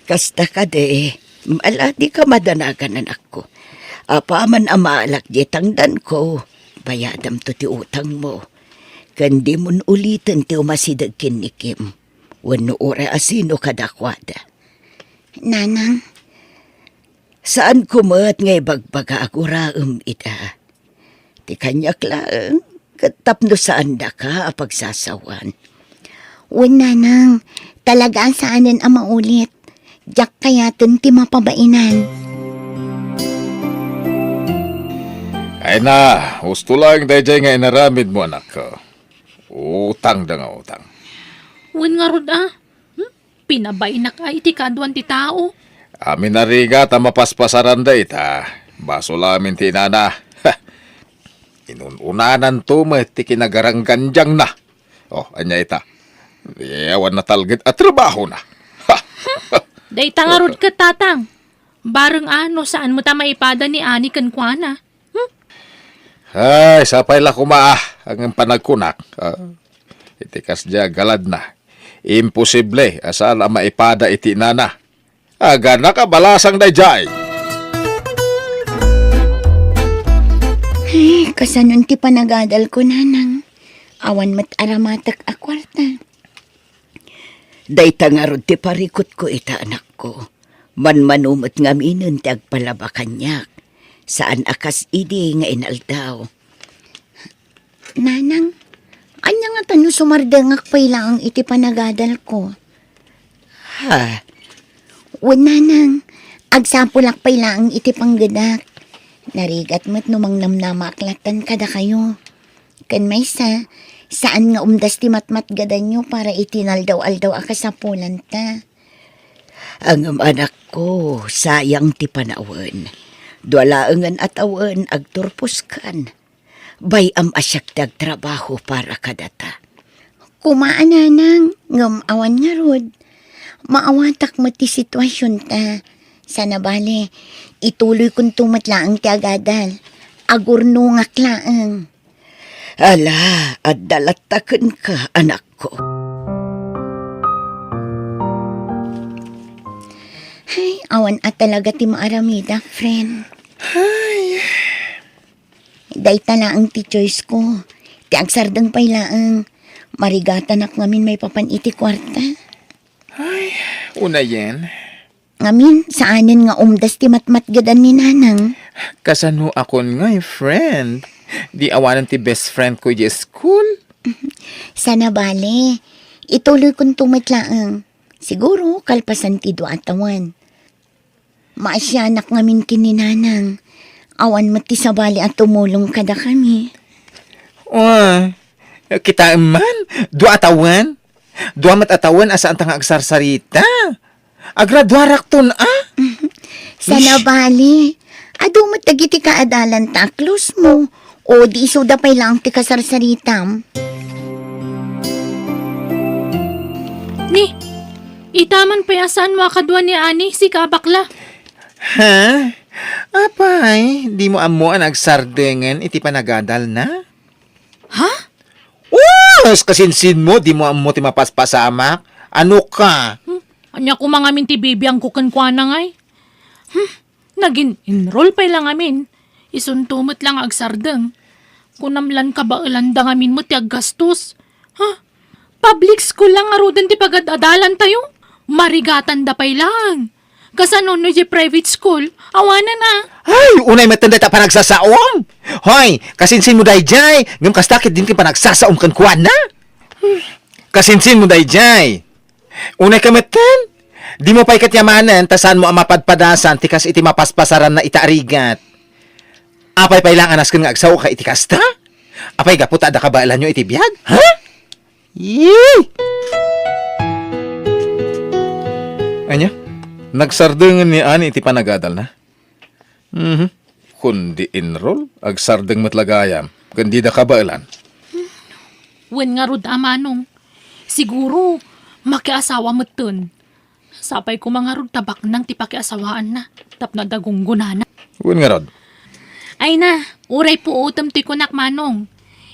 Kasta ka de, mala di ka madanagan anak ko. Apaman ang maalak jitangdan ko. Bayadam to ti utang mo. Kandi mo ulitin ti umasidag kin ni Kim. Wano ora asino kadakwada. Nanang, Saan kumat ngay bagbaga aguraam ita? Ti kanyak lang, katapno saan da ka apagsasawan. wan nanang. Talagaan saanan ang maulit. Jak kayatin ti mapabainan. Ay na, gusto lang dayjay nga inaramid mo anak ko. Utang da nga utang. Wan nga rod Pinabay na ka iti kadwan ti tao. Amin na riga ta mapaspasaran da ita. Baso lamin ti nana. Inunanan to ti kinagarangganjang na. Oh, anya ita. Iyawan na talgit at trabaho na. Day tangarod ka, tatang. Bareng saan mo ta maipada ni Ani kankwana? Ay, sapay la kumaa ang panagkunak. Itikas diya galad na. Imposible asala maipada iti nana. Aga nakabalasang dayjay. Kasanon ti panagadal ko, nanang. Awan mat aramatak a kwarta. Day tangarod ti parikot ko ita anak ko. Manmanumot nga minun ti agpalaba kanyak. Saan akas idi nga inaldaw. Nanang, anya nga tano sumardangak pay lang iti panagadal ko. Ha? Wan nanang, agsapulak pay lang iti panggadak. Narigat mo't numang namnama aklatan kada kayo. Kan maysa, Saan nga umdas ti matmat gadan nyo para itinaldaw-aldaw aka sa pulanta? Ang anak ko, sayang ti panawen. Dualaangan at awan agturpuskan. Bayam asyak ti agtrabaho para kadata. Kumaan nanang, ngam awan nga rod. Maawatak mo ti sitwasyon ta. Sana bale, ituloy kong tumatlaang ti agadal. Agurno nga klaang. Ala, at dalatakan ka, anak ko. Ay, awan at talaga ti maaramida, friend. Ay. Day talaang ti choice ko. Ti agsardang pailaang. Marigatan ak ngamin may papaniti kwarta. Una yan, Ngamin, saanin nga umdas ti matmatgadan ni nanang. kasano akon nga friend. Di awanan ti best friend ko di school. Sana bale, ituloy kong tumatlaang. Siguro, kalpasan ti do atawan. Maasyanak ngamin kininanang. Awan mati sa bali at tumulong kada kami. Oh, kita man, dua atawan. Dua matatawan asa antang agsarsarita. Agradwarak ton Sana bali, ado matagiti kaadalan taklos mo. O di iso da pay lang ti kasarsaritam. Ni, itaman pa yasan mo akadwa ni Ani si kabakla. Ha? Apay, di mo amo ang agsardengen iti panagadal na? Ha? Kasinsin mo, di mo amo ti mapaspasamak. Ano ka? Anya ko mga minti bibiyang kukan kwa na ngay. Naging enroll pa lang amin. Isuntumot lang agsardeng. Kunamlan ka ba ilanda amin mo ti aggastos? Ha? Public school lang arudan ti pagadalan tayo? Marigatan da pay lang. Kasano no di private school? Awanan na. Ay, unay matanda ta panagsasaom. Hoy, kasinsin mo dayjay. Ngam kastakit din ti panagsasaom kan kuan na. Kasinsin mo dayjay. Unay kamatan. Di mo pa'y katyamanan, tasan mo ang mapadpadasan, tikas iti mapaspasaran na itaarigat. Apay pa'y lang anaskan nga agsaw ka iti kasta? Apay gaputa da kabaalan nyo iti biyag? Ha? Yee! Anya? Nagsardeng ni Ani iti panagadal na? Kundi enroll, agsardeng matlagayam, kundi da kabaalan. Wen nga rod amanong. Siguro, makiasawa mo tun. Sapay ko mga rod tabak nang tipakiasawaan na. Tap na dagunggunan na. Uwan nga rod. Ay na, uray po utam ti kunak manong.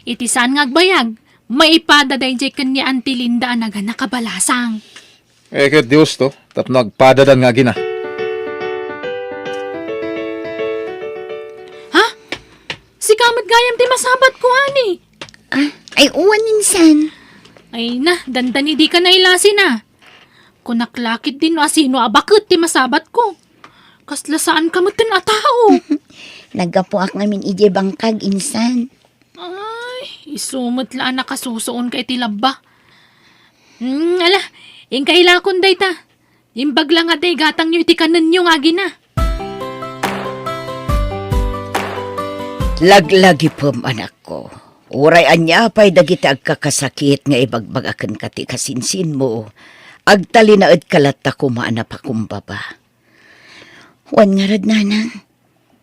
Itisan nga agbayag. Maipada day jay kanya Auntie Linda anaga nakabalasang. Ket Diyos to, tap nagpadadan nga gina. Ha? Si kamat gayam ti masabat ko, ani. Ay uwan ninsan. Ay na, dandan di ka nailasi na. Kunaklakit din no asino abakit ti masabat ko. Kasla saan ka matin a tao? Nagapuak ngamin ije bangkag insan. Ay, isumot la nakasusoon kay ti labba. Ala, yung kailakon day ta. Imbag lang nga day gatang nyo iti kanan nyo nga gina. Laglagi pom, anak ko. Uray anya pa'y dagiti agkakasakit nga ibagbagakan ka ti kasinsin mo. Agtalinaad kalata kumaana pa kumbaba. Wan nga rad nanang.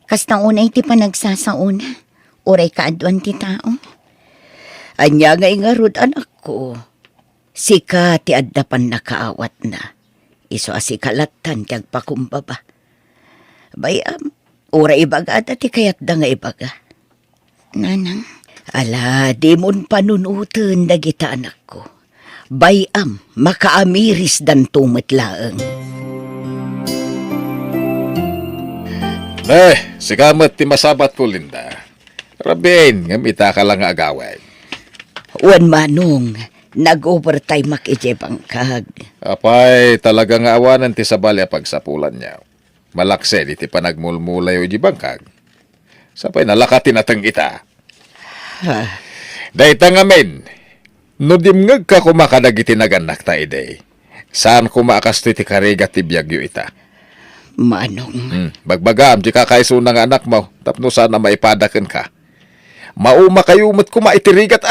Kastang unay ti panagsasauna. Uray kaadwan ti tao. Anya nga ingarod, anak ko. Sika ti addapan nakaawat na. Iso asikalatan ti agpakumbaba. Bayam, uray ibaga ti kayat da nga ibaga. Nanang. Ala, di mon panunutan dagita anak ko. Bayam, makaamiris dan tumitlaang. Si kamat ti masabat ko, Linda. Rabin, ngamita ka lang nga agaway. Wan manong, nag-overtime ije bangkag. Apay, talaga nga awanan ti sabali a pagsapulan niya. Malakse, di ti panagmulmulay o di bangkag. Sapay nalakatin atang ita. Dahita nga men, no dimngag ka kumakadag iti naganak ta ide. Saan kumakas ti karigat ti biyagyo ita? Manong, Bagbagam, di ka kaisuna nga anak mo, tapno sana maipadakan ka. Mauma kayo mo't kumaitirigat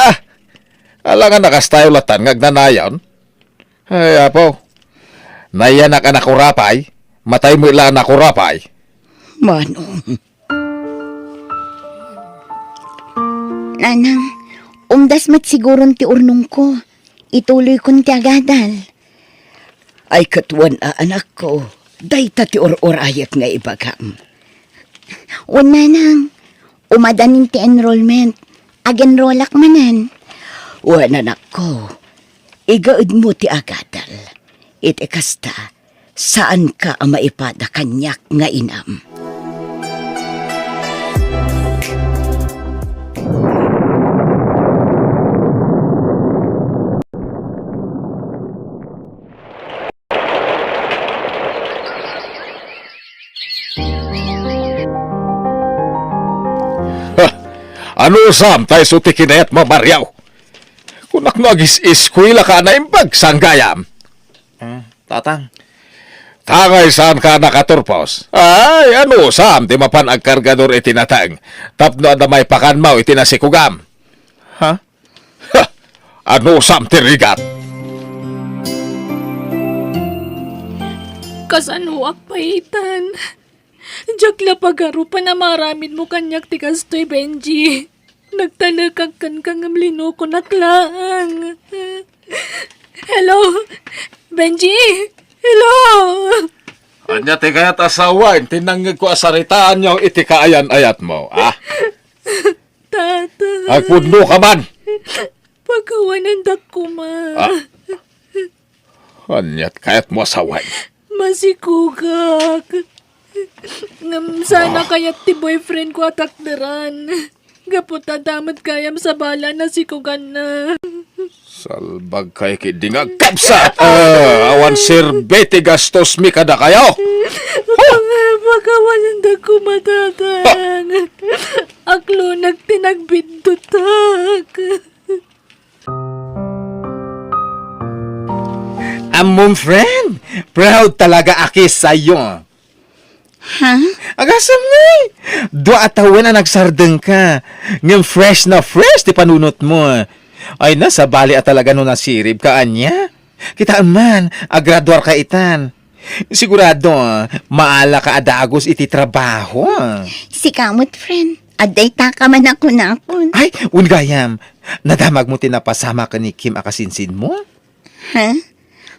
Alangan nakastayulatan ngagnanayon. Ay, apo. Nayanak anak urapay. Matay mo ilang anak urapay. Manong, Nanang, umdas mat siguron ti urnong ko. Ituloy kon ti agadal. ay katuan anak ko. Dayta ti or-orayat nga ibagam. Wan nanang, umadanin ti enrollment. Ag-enrollak manan. Wan anak ko, igaud mo ti agadal. Iti kasta, saan ka ang maipada kanyak nga inam? Ano sam tayo sutikinayat mamaryaw? Kunak no agis iskwila ka na imbag sanggayam. Tatang, Tangay saan ka nakaturpos? Ay, ano sam di mapan ang kargador itinatang. Tapno na may pakanmaw itinasikugam. ha? Ha! Ano sam tirigat? Kasanuak paitan. Jakla pagarupan na maramid mo kanyak ti kastoy, Benji. Nagtalakag kan kang amlino ko naklaan. Hello? Benji? Hello? Anya ti kayat asawain, tinangig ko asaritaan niyo iti kaayan-ayat mo, ah? Tata. Agpudno ka man! Pagkawanan ko ma. Ah. Anyat kayat mo asawain. Masikugak. Ngam sana kayat ti boyfriend ko atakderan. Gapot damat kayam sa bala na sikugan na. Salbag kay kidingag kapsat! Awan sirbeti gastos mi kada kayo! Pagkawanan ko matatang. Aklo nagtinagbintutak. Among friend, proud talaga aki sa'yo. Ha? Agasam nga eh. Dua atawan na nagsardeng ka. Ngam fresh na fresh ti panunot mo. Ay na, sa bali at talaga no nasirib ka, anya. Kitaan man, agraduar ka itan. Sigurado, maala ka adagos iti trabaho. Si kamot, friend. Aday taka man ako na akon. Ay, ungayam, nadamag mo tinapasama ka ni Kim akasinsin mo? Ha?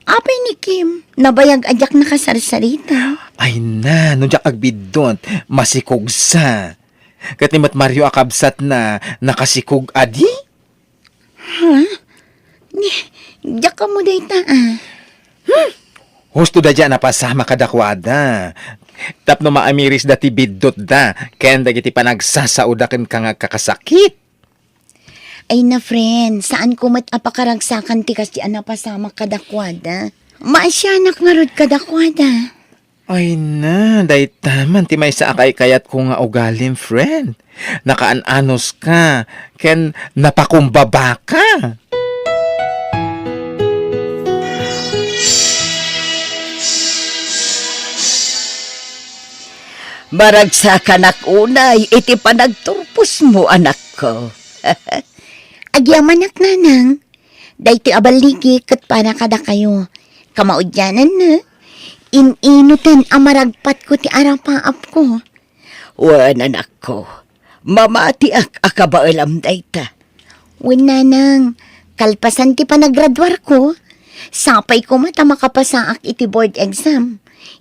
Apay ni Kim, nabayag ajak nakasarsarita. Ay na, nung diyak agbidon, masikog sa. Katimat Mario akabsat na nakasikog adi? Diyak ka mo dayta ah. Husto da dyan napasama kadakwada. Tapno maamiris dati bidot da, kaya dagiti panagsasaudakan ka nga kakasakit. Ay na friend, saan ko mat apakaragsakan ti kasi anapasama kadakwada? Maasyanak nga rod kadakwada. Ay na, day taman, ti may sa akay kayat ko nga ugalim, friend. Nakaanos ka, ken napakumbaba ka. Maragsakan unay, iti panagturpos mo anak ko. Agyaman ak nanang, dayti abaligi kat panakada kayo. Kamaudyanan na, ininutan amaragpat ko ti arapaap ko. Wan anak ko, mamati ak akabaalam dayta. Wen nanang, kalpasan ti panagraduar ko, sapay ko mata makapasaak iti board exam.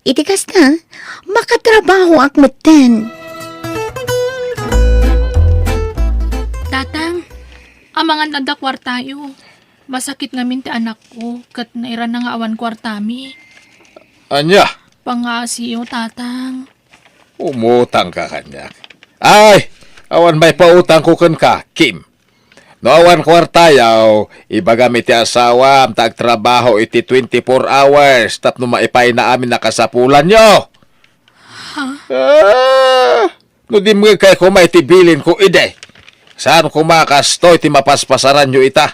Iti kasta, makatrabaho ak matan. Tatang, amangan nadakwar tayo. Masakit ngamin ti anak ko, kat naira na nga awan kwartami. Anya, Pangasiyo, tatang. umutang ka kanya. Ay, awan may pautang ko kan ka, Kim. No awan kwartayaw, ibagamit ti asawa, tagtrabaho iti 24 hours, tapno maipay na amin nakasapulan nyo. No di mo kay ko may tibilin ko ide. Saan kumakastoy ti mapaspasaran nyo ita?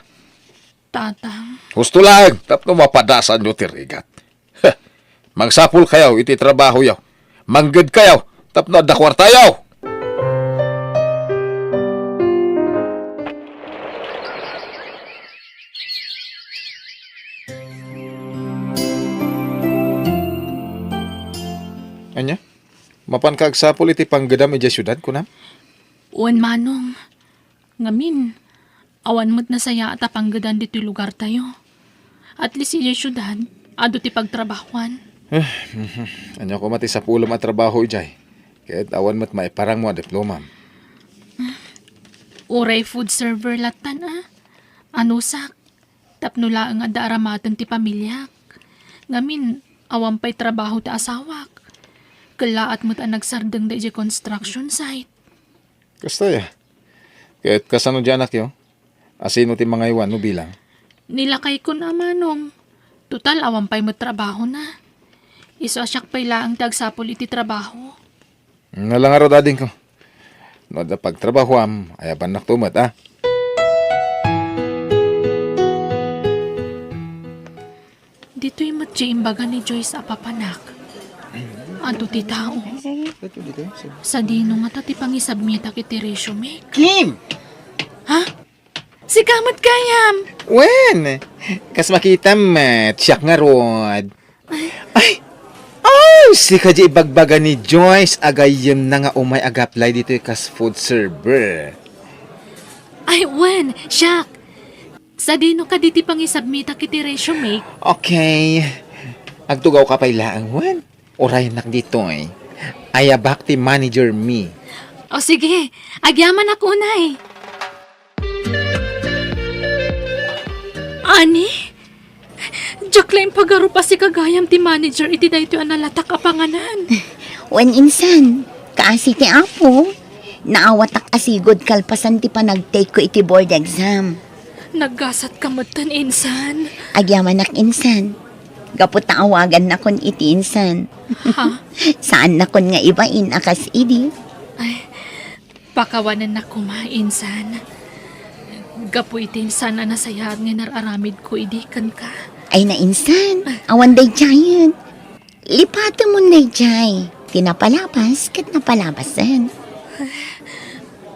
Tatang. Gusto lang, tapno mapadasan nyo tirigat. Magsapul kayaw, iti trabaho yaw. Manggad kayaw, tapno da kwartayaw. Mapan kag sa iti panggadam iti syudad ko na. Uwan manong. Ngamin, awan mo't nasaya at apanggadan dito'y lugar tayo. At least iya syudad, ado ti pagtrabahuan. Anyo ko mati sa pulam at trabaho ijay. Kahit awan mo't maiparang mo a diploma. Uray food server latan Anusak, tapnula ang adaramatan ti pamilyak. Ngamin, awan pa'y trabaho ti asawak. Kalaat mo't nagsardeng da iti construction site. Kasta ya. Kahit kasano di anak yo. Asino ti mga iwan no bilang. Nilakay ko na manong. Total, awan pa'y mo't trabaho na. Iso asyak pa'y laang tagsapol iti trabaho. Nalang araw dading ko. No da pagtrabaho ayaban nak tumat Dito'y matya imbaga ni Joyce apapanak. Ato ti tao. Sa dino nga ti pangisabmita kiti resume. Kim! Ha? Si Kamot Kayam! Wen! Kas makita siyak nga rod. Ay! Oh! Si kaji ibagbaga ni Joyce agayem na nga umay agaplay dito kas food server. Ay, wen! Siyak! Sa dino ka diti pangisabmita kiti resume. Okay. Agtugaw ka pa'y laang, Wen. Oray nak dito Ayabak ti manager me. O sige, agyaman ako na Ani? Diyak lang pagaro pa si kagayam ti manager iti dayto analatak apanganan. Wen insan, kaasi ti apo. Naawatak asigod kalpasan ti panag-take ko iti board exam. Naggasat kamutan insan. Agyamanak insan. Gapot awagan na kon iti insan. Ha? Saan na kon nga ibain akas idi? Ay, pakawanan na kumainsan. Gapu itinsan na nasayad nga nararamid ko idikan ka. Ay na insan, awan day giant. Lipata mo day jay. Tinapalapas kat napalabasan.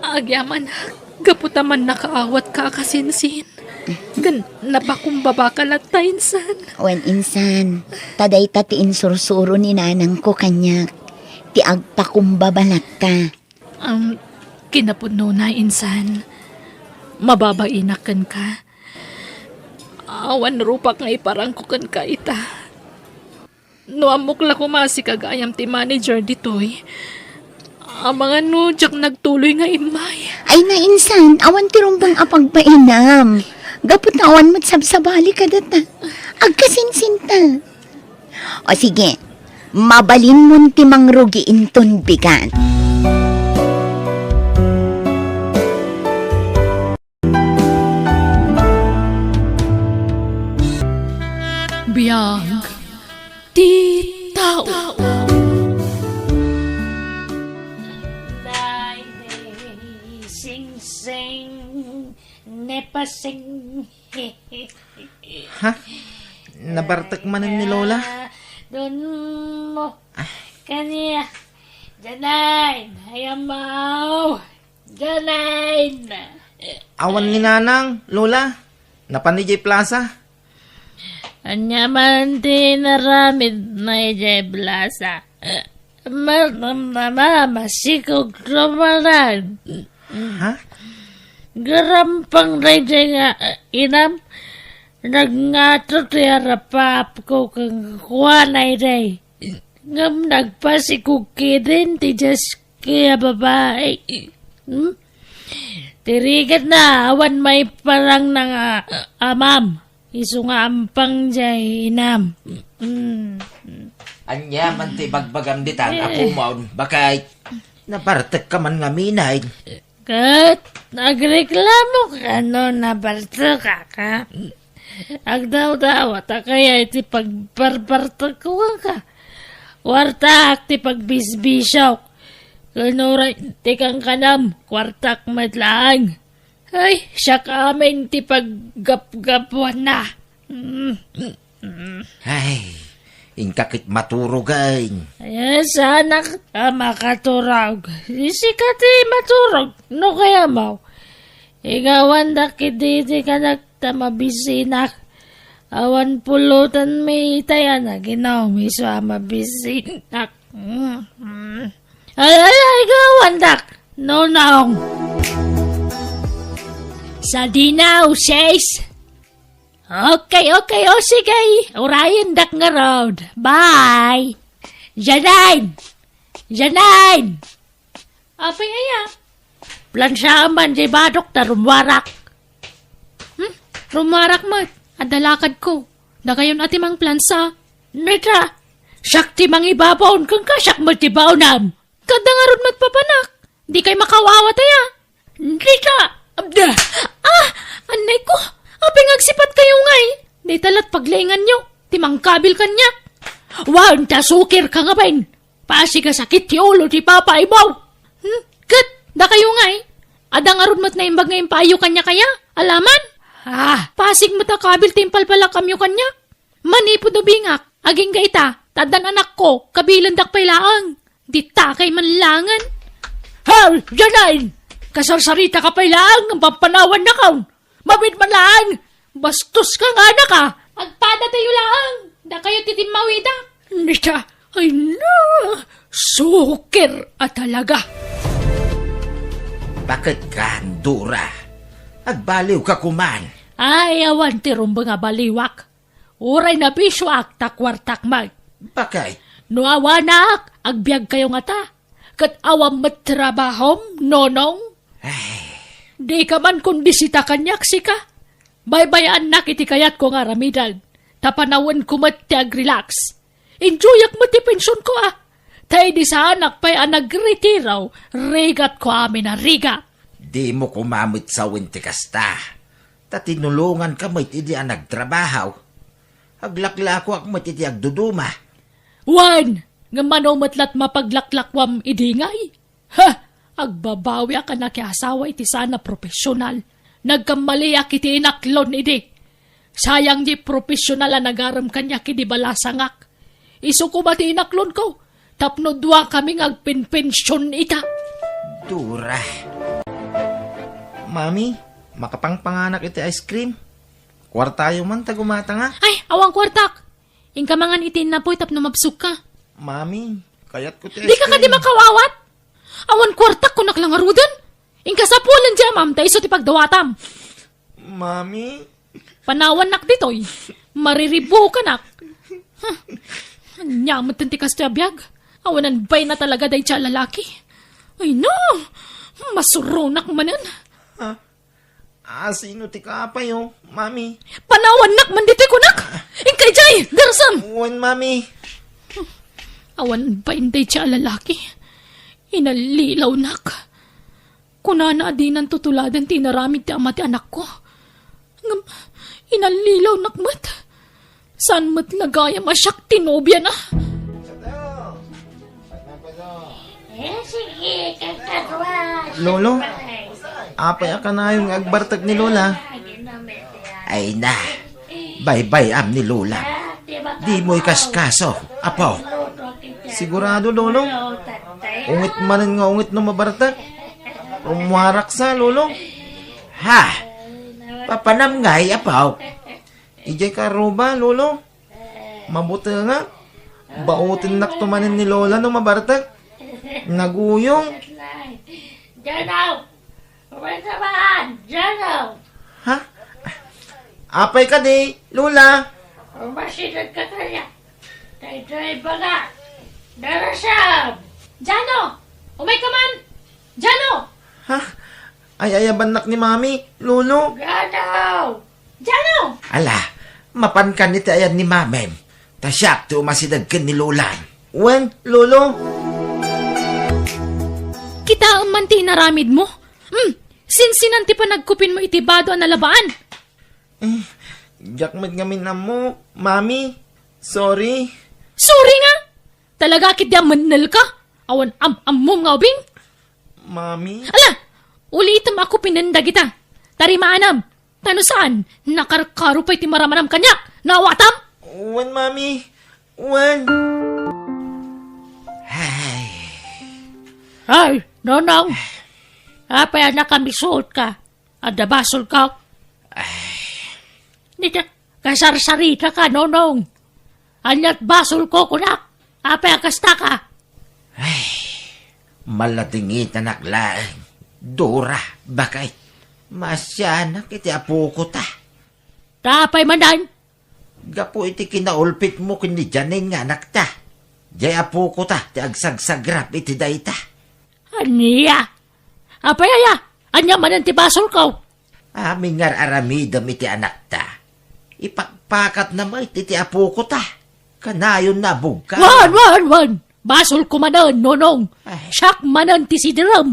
Agyaman, gaputaman nakaawat ka kasinsin. Gan, napakumbaba ka lata insan. Wen insan, taday tatiin sursuro ni nanang ko kanyak. Ti agpakumbabalat ta. Kinapuno na insan. Mababaiнаkan ka. Awan rupak nga iparangkukan ka ita. No amok la kumasi kagayam ti manager ditoy. Ang mga nudyak nagtuloy nga imay. Ay na insan, awan ti rumbang apagpainam. Gapot na awan mo't sabsabali ka data. Agkasinsinta. O sige, mabalin mo ti mangrugi inton bigan. Biyag ti tao. Sing sing nepa sing Ha? Nabartak man ni Lola? Doon mo kaniya Janay Hayamaw Janay Awan ni Nanang, Lola. Napanijay Plaza. Anyaman tinaramid na ijay blasa masikog ramalan Ha? garampang rayjay nga inam nagngato ti harapap ko kang kuwanay day ngam nagpasikog kidin ti jas kaya babae tirigat na awan may parang nga amam iso nga ampang jay inam Anya man ti bagbagam ditan ako maun. Bakay nabartak ka man nga minay. Kat, nagreklamo ka no na barto ka ka. Agdaw-daw, ta kaya iti pagbarbartakuan ka. Wartak ti pagbisbisyaw. Kanuray ti kang kanam, kwartak madlaang. Ay, siya kamin ti paggap-gapuan na. Ay, ingkakit maturugay. Ayan, sana ka makaturag. Isi ka ti maturag. No kaya mo? Igawan da kititi ka nagtamabisinak. Awan pulutan may itayan na ginaw. Miso mabisinak. Ay, gawandak. Nonong. Sa dinaw, says. Okay, o sige. Urayan dak nga road. Bye. Janine! Apay aya. Plansyaman di ba, Dr. Rumarak? Rumarak mo. Adalakad ko. Da kayon ati mang plansa. Nita, sakti mang ibabaon kang kasak mo tibaw nam. Kadangarod matpapanak. Di kay makawawa taya. Nita, abda. Anay ko. Apay ngagsipat kayo ngay. Di talat paglaingan nyo. Timang kabil kanya. Wan ta sukir ka nga bain. Pasi ka sakit ti ulo ti Papa Ibaw. Kat, da kayo ngay. Adangarod mat na imbag ngayon payo kanya kaya. Alaman? Pasig matakabil timpal pala kamyo kanya. Manipo do bingak. Aging gaita. Tadan anak ko. Kabilan dak pailaang. Di takay manlangan. Janine! Kasarsarita ka pailaang ng pampanawan na kaun. Mabit man lang. Bastos ka nga na ka. Agpada tayo laang. Da kayo titimawida. Nita, ay na. Sukir at talaga. Bakit ka, Dura? Agbaliw ka kuman. Ay, awan ti rumba nga baliwak. Uray na biswak takwartak mag. Bakit? No awanak, agbyag kayo nga ta. Kat awam matrabahom, nonong. Di ka man kundisita kanyak sika. Baybayaan na kiti kayat ko nga ramidan. Tapanawan ko matiag relax. Enjoyak mati pensyon ko Tay di sa anak pa'y nagretiraw. Rigat ko amin na riga. Di mo kumamit sa winti kasta. Tatinulungan ka mo iti ang nagtrabaho. Aglakla ko ak mo iti agduduma. Wan! Nga manomatlat mapaglaklakwam idingay. Agbabawi ka na kaya asawa iti sana profesional. Nagkamali iti inaklon idi. Sayang di profesional ang nagaram kanya kidi balasangak. Iso ko ba ti inaklon ko? Tapno dua kaming agpinpensyon ita. Dura. Mami, makapangpanganak iti ice cream. Kwartayo man tagumata nga. Ay, awang kwartak. Ingkamangan itin na po'y tapno mabsuk ka. Mami, kayat ko ti ice Di ka cream. di makawawat. Awan kwartak ko naklangarudan. Ingkasapulan dyan, ma'am, tayo ti pagdawatam. Mami, Panawan nak ditoy. Mariribo ka nak. Nyamat ti kastrabiyag. Awanan bay na talaga day siya lalaki. Ay no! Masuronak manan. sino ti kapayo, Mami? Panawan nak man ditoy ko nak. Ingkay jay, darsam. Uwan, Mami. Awan bay day siya lalaki. Inalilaw nak. Kunana adinan tutuladan tinaramid ti ama ti anak ko. Inalilaw nakmat. San mat nagaya masyak tinobya na. Sige, kakatwa. Lolo, apay ka na yung agbartag ni Lola. Ay na, bye-bye am ni Lola. Di mo ikaskaso, apo. Sigurado, Lolo. Ungit manin nga ungit no mabartag. Umuwarak sa, Lolo. Ha? Papanam ngay, apaw. Ijay ka ba, Lolo? Mabuti nga. Bautin nak tumanin ni Lola no mabartag. Naguyong. Janaw! Wait naman! Janaw! Ha? Apay ka di, Lola. Umasinag ka kaya. Tay-tay ba nga? Darasam! Jano! Umay ka man! Jano! Ha? Ay ayaban nak ni Mami, Lolo. Janaw! Jano! Ala, mapankan ni ayan ni Mamem. Tasyak ti umasidagkan ni Lola. Wen, Lolo? Kita ang manti naramid mo. Sinsinan ti pa nagkupin mo itibado ang nalabaan. Jakmat ngamin na mo, Mami. Sorry. Sorry nga! Talaga kit di manal ka. Awan am-am nga ubing. Mami? Ala! Uli itam ako pinanda kita. Tarimaanam. Tano saan? Nakarkaro pa'y timaramanam kanyak. Nawatam? Wen, Mami. Wen. Ay, nonong. Apay na kami suot ka. Adabasol ka. Nita, kasarsarita ka, nonong. Anyat basol ko kunak. Apay kasta ka. Malatingit anak laeng. Dura, bakit? Masyanak iti apo ko ta. Tapay manan. Gapo iti kinaulpit mo kini Janin nga anak ta. Jay apo ko ta, ti agsagsagrap iti dayta. Aniya. Apay aya. Anya manan ti basol ko. Aming nga aramidam iti anak ta. Ipakpakat na mo iti apo ko ta. Kanayon na bugka. Wan. Basol ko manan, nonong. Siyak manan ti sidiram.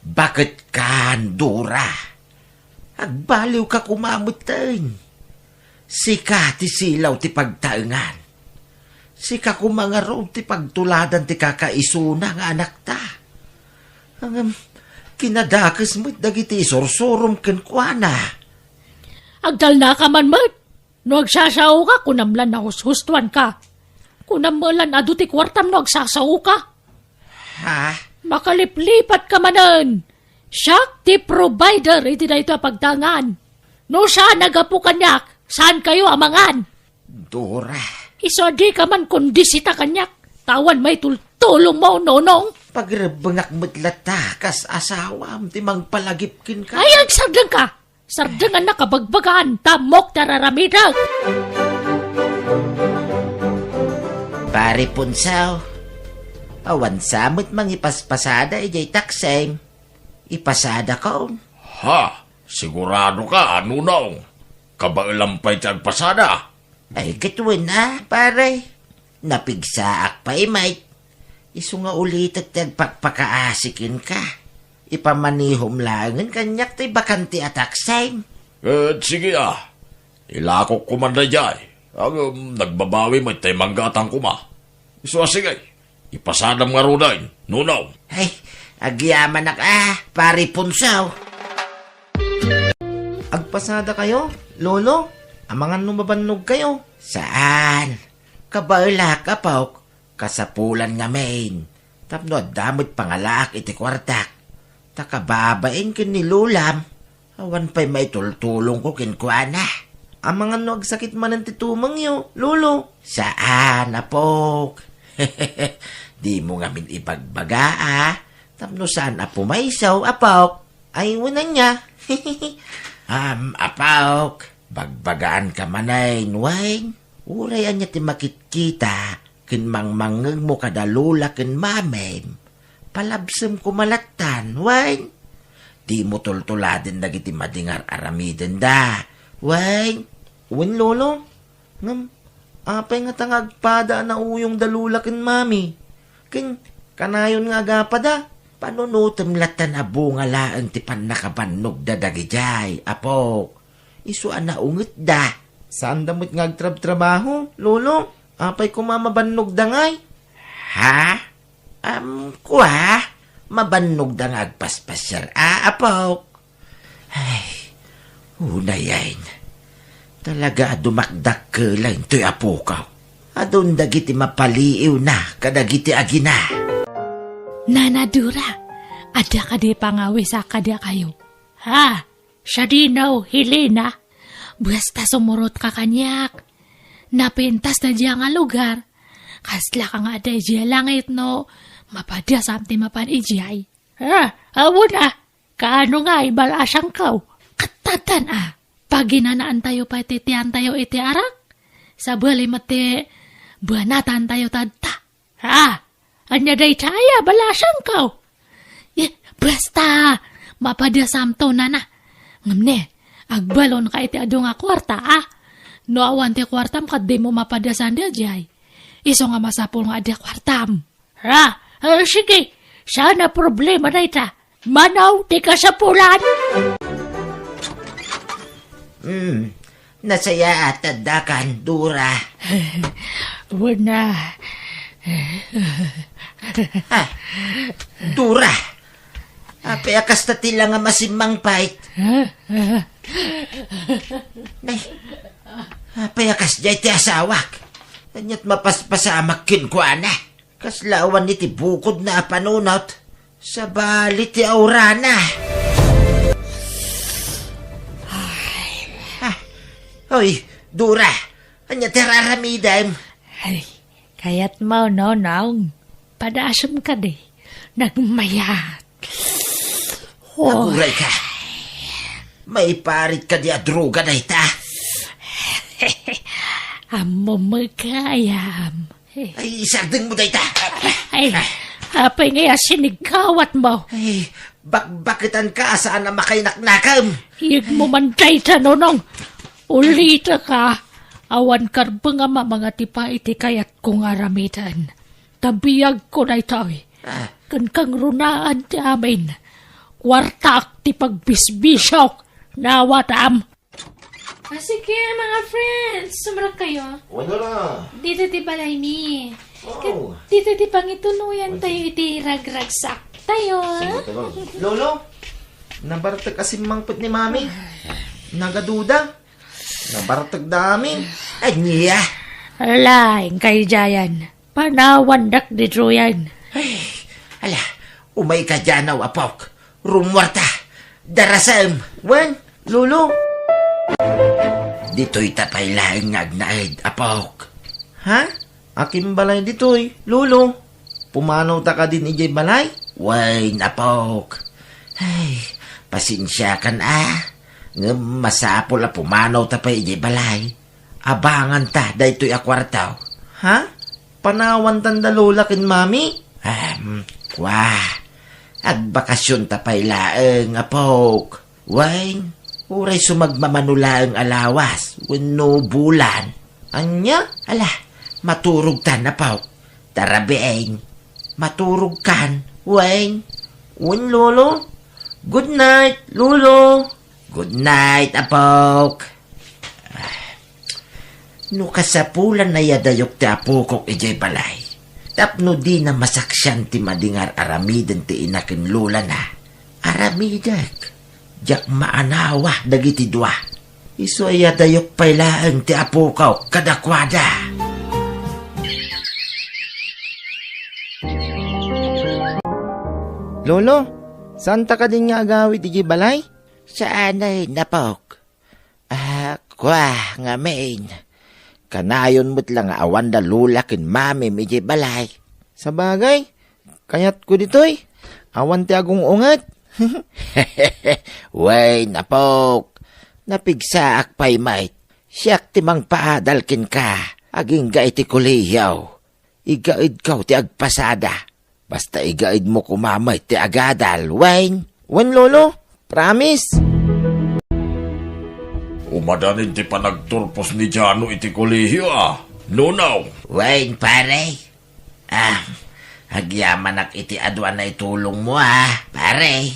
Bakit ka, Dora? Agbaliw ka kumamutin. Sika ti silaw ti pagtaengan. Sika kumangaraw ti pagtuladan ti kakaisuna nga anak ta. Ang kinadakas mo't dagiti sorsorom kenkwana. Agdal na ka man mat. No agsasaw ka, kunamlan na hushustuan ka. Kunamlan adu ti kwartam no agsasaw ka. Ha? Makaliplipat ka manan. Siya ti provider iti na ito pagtangan. No siya nagapu kanyak, saan kayo amangan? Dora, Iso di ka man kondisita kanyak. Tawan may tultulong mo, nonong. pagrabangak mo't latakas asawam ti mangpalagipkin ka. Ay, sardang ka. Sardangan na kabagbagaan, tamok tararamidag. Pare punsaw, awan samot mang ipaspasada ijay takseng. Ipasada ka. Ha? Sigurado ka, Nunong? Kabailampay tiyag pasada. Ay, katuwin na, pare. Napigsaak pa imay. Iso nga ulit at tagpakpakaasikin ka. Ipamanihom langan kanyak tay bakanti at akseng. Sige ilakok ko man na jay. Ang nagbabawi mo tay manggatang kuma. So sige, ipasadam nga ruday, Nunong. Ay, agyaman na ka, pare punsaw. Agpasada kayo, lolo? Amangan numabanog kayo. Saan? Kabaila ka, Pauk. Kasapulan nga main. Tapno damot pangalaak iti kwartak. Takababain kin ni lulam. Awan pa'y may tultulong ko kinkwana. Amangan no agsakit man ang titumang yo, lolo. Saan, Apok? Di mo nga min ibagbaga, Tapno saan apo may isaw, Apok? Ay, unan niya. Apok, bagbagaan ka manay, Wayne. Urayan niya ti makitkita, kin mangmangeng mo kadalula kin mamem. Palabsem ko malatan, Wayne. Di mo tultuladin dagiti madingar aramiden da, Wayne. Uwin, lolo? Apay nga tangagpada na uyong dalula kin mami. Kin, kanayon nga agapada. Panunutem latan abo nga laan ti pan nakabanog da dagijay, Apok. Isuan na unget da. Saan damot nga agtrab-trabaho, lolo? Apay ko mamabanog da ngay. Ha? Kuha? Mabanog da nga agpaspasyar, Apok. Ay, unayain. Talaga dumakdak ka lang to'y Apokaw. Adun dagiti mapaliiw na, kadagiti agina. Nanadura, ada ka di pangawi sa kada kayo. Ha? Siya dinaw, Helena. Basta sumurot ka kanyak. Napintas na diya nga lugar. Kasla ka nga aday diya langit no. Mapadya samti mapan ijay. Ha? Awo na. Kaano nga ibalasang kaw? Katatan Paginanaan tayo pa titian tayo iti arak. Sa bali mati, banatan tayo tadta. Ha? Anya day chaya, balasang kaw. Basta, mapadya samto na. Ngamne, agbalon ka iti ado nga kwarta, No awan ti kwartam kat di mo mapadasan da jay. Iso nga masapol nga adi kwartam. Ha? Sige, sana problema na ita. Manaw, di ka sapulan. Nasaya at tadakan, Dura. Wala. Dura! Akas na tila nga masimang pait. Nay, akas jay ti asawak. Kanyat mapaspasamak kinkwana. Kaslawan ni ti bukod na panunot. Sa bali ti aurana. Hoy, Dura! Anya ti raramidam. Ay, kayat mo, nonong. Padaasam ka di. nagmayat. Oh, Naguray ka. May parit ka di adruga na ita. amo magkayam. Ay, isagdeng mo na ita. Ay, apay nga sinigkawat mo. Ay, bakbakitan ka saan na makainaknakam. Hiyag mo mantay sa nonong. Ulita ka. Awan karba nga mga tipa iti kayat kong aramitan. Tabiyag ko na ito. Kan kang runaan ti amin. Kwartak ti pagbisbisyok. Nawatam. Sige, mga friends. Sumra kayo. Wala na. Dito ti balay ni. Oh. Dito ti pangituluyan tayo iti ragragsak tayo. Lolo, nabartag kasi mangpit ni Mami. Nagaduda. Nabartag dami. Ay, niya. Alaing kay Jayan. Panawandak dito yan. Ay, ala, umay ka dyan na apok. Rumwarta. Darasam. Wan, Lolo. Dito'y tapay laing ngagnaid, apok. Ha? Akim balay dito'y, Lolo. Pumanaw ta ka din ijay balay? Way, apok. Ay, pasensya kan Nga masapol a pumanaw ta pa ijay balay. Abangan ta, dayto'y akwartaw. Ha? Panawan tanda lola kin mami? Wah. Agbakasyon tapay laeng, apok. Wain, uray sumagmamanula ang alawas. Wano bulan. Anya? Ala, maturog tan, apok. Tarabeeng. Maturog kan. Wain. Wan, lolo. Good night, lolo. Good night, apok. No kasapulan na yadayok ti apokok ijay balay. Tapno di na masaksyan ti madingar aramiden ti inakin lula na. Aramidek. Jak maanawa dagiti dua. Iso ay yadayok pailaan ti apokaw kadakwada. Lolo, saan ta ka din nga agawid ijay balay? Saan ay napok? Kwa nga main. Kanayon mo't lang awan da lula kin mami medyo balay. Sa bagay, kayat ko dito'y. Awan ti agong ungat. Way, napok. Napigsaak pa'y mait. Siyak ti mang paadalkin ka. Aging ga iti kuliyaw. Igaid kaw ti agpasada. Basta igaid mo kumamay ti agadal. Wain, wan lolo, promise. Umadanin ti panagturpos ni Jano iti kolehiyo Nunaw. Wain, pare. Agyaman ak iti adwan na itulong mo pare.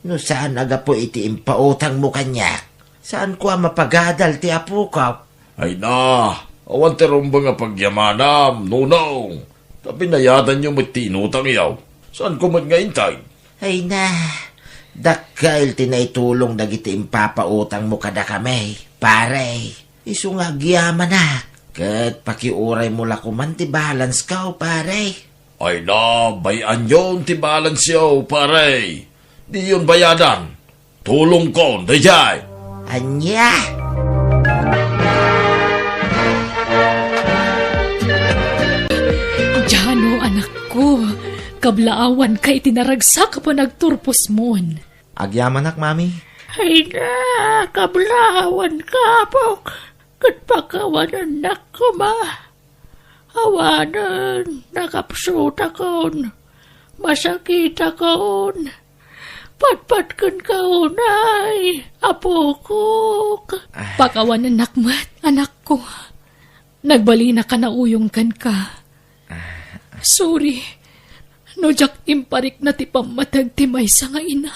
No saan aga po iti impautang mo kanyak? Saan ko mapagadal ti apukaw? Ay na, awan ti rumba nga pagyamanam, nunaw. Tapi nayadan nyo mo't tinutang yaw. Saan ko mo't ngaintay? Ay na, dakkail tinaitulong dagiti impapautang mo kada kami, pare. Isu nga agyaman ak. Kat pakiuray mo lakuman ti balance kaw, pare. Ay na, bayan yun ti balance yaw, pare. Di yun bayadan. Tulong ko, dayay. Anya! Jano, anak ko. Kablaawan ka itinaragsak ka pa nagturpos mon. Agyaman ak, mami. Ay na, kablawan ka, apok. Kat pakawanan na ko ma. Awanan, nakapsut akon. Masakit akon. Patpatkan ka unay, apokok. Pakawanan nakmat, anak ko. Nagbali na ka na uyong kan ka. Sorry. No jak imparik na ti pamatag ti maysa nga ina.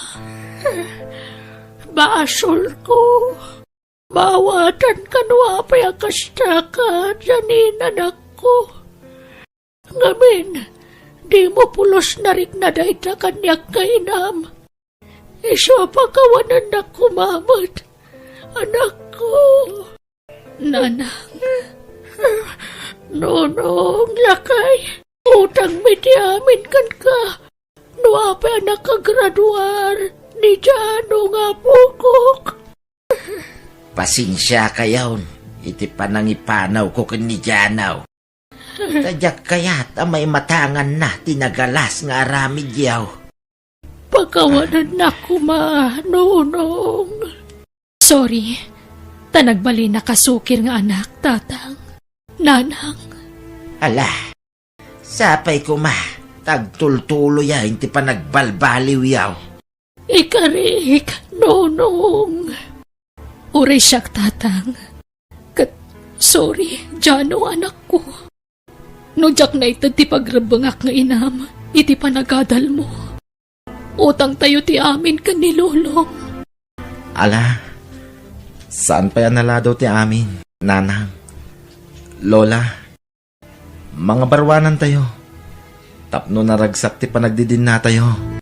Basol ko. Mawatan ka no apay akasta ka, janin anak ko. Ngamin, di mo pulos na rin na dahil na kanyak kainam. Iso pagkawanan na kumamot. Anak ko. Nanang. Nonong lakay. Utang mediamin kan ka. Nuapay anak kagraduar. Ni Jano nga pukok. Pasensya kayaw. Iti panangipanaw ko kin ni Janaw. Tadyak kayat ang may matangan na tinagalas nga aramid yaw. Pagkawanan na ko Nonong. Sorry, tanagbali na kasukir nga anak, tatang. Nanang, Ala, sapay ko ma, tagtultulo ya, hindi pa nagbalbaliw yaw. Ikarik, Nonong. uray siyak, tatang. Sorry, Jano, anak ko. No jak na ito ti pagrabangak nga inam, iti panagadal mo. Utang tayo ti amin ka ni Lolong. Ala, saan pa yan naladaw ti amin, nanang? Lola, mga barwanan tayo. Tapno naragsak ti panagdidin na tayo.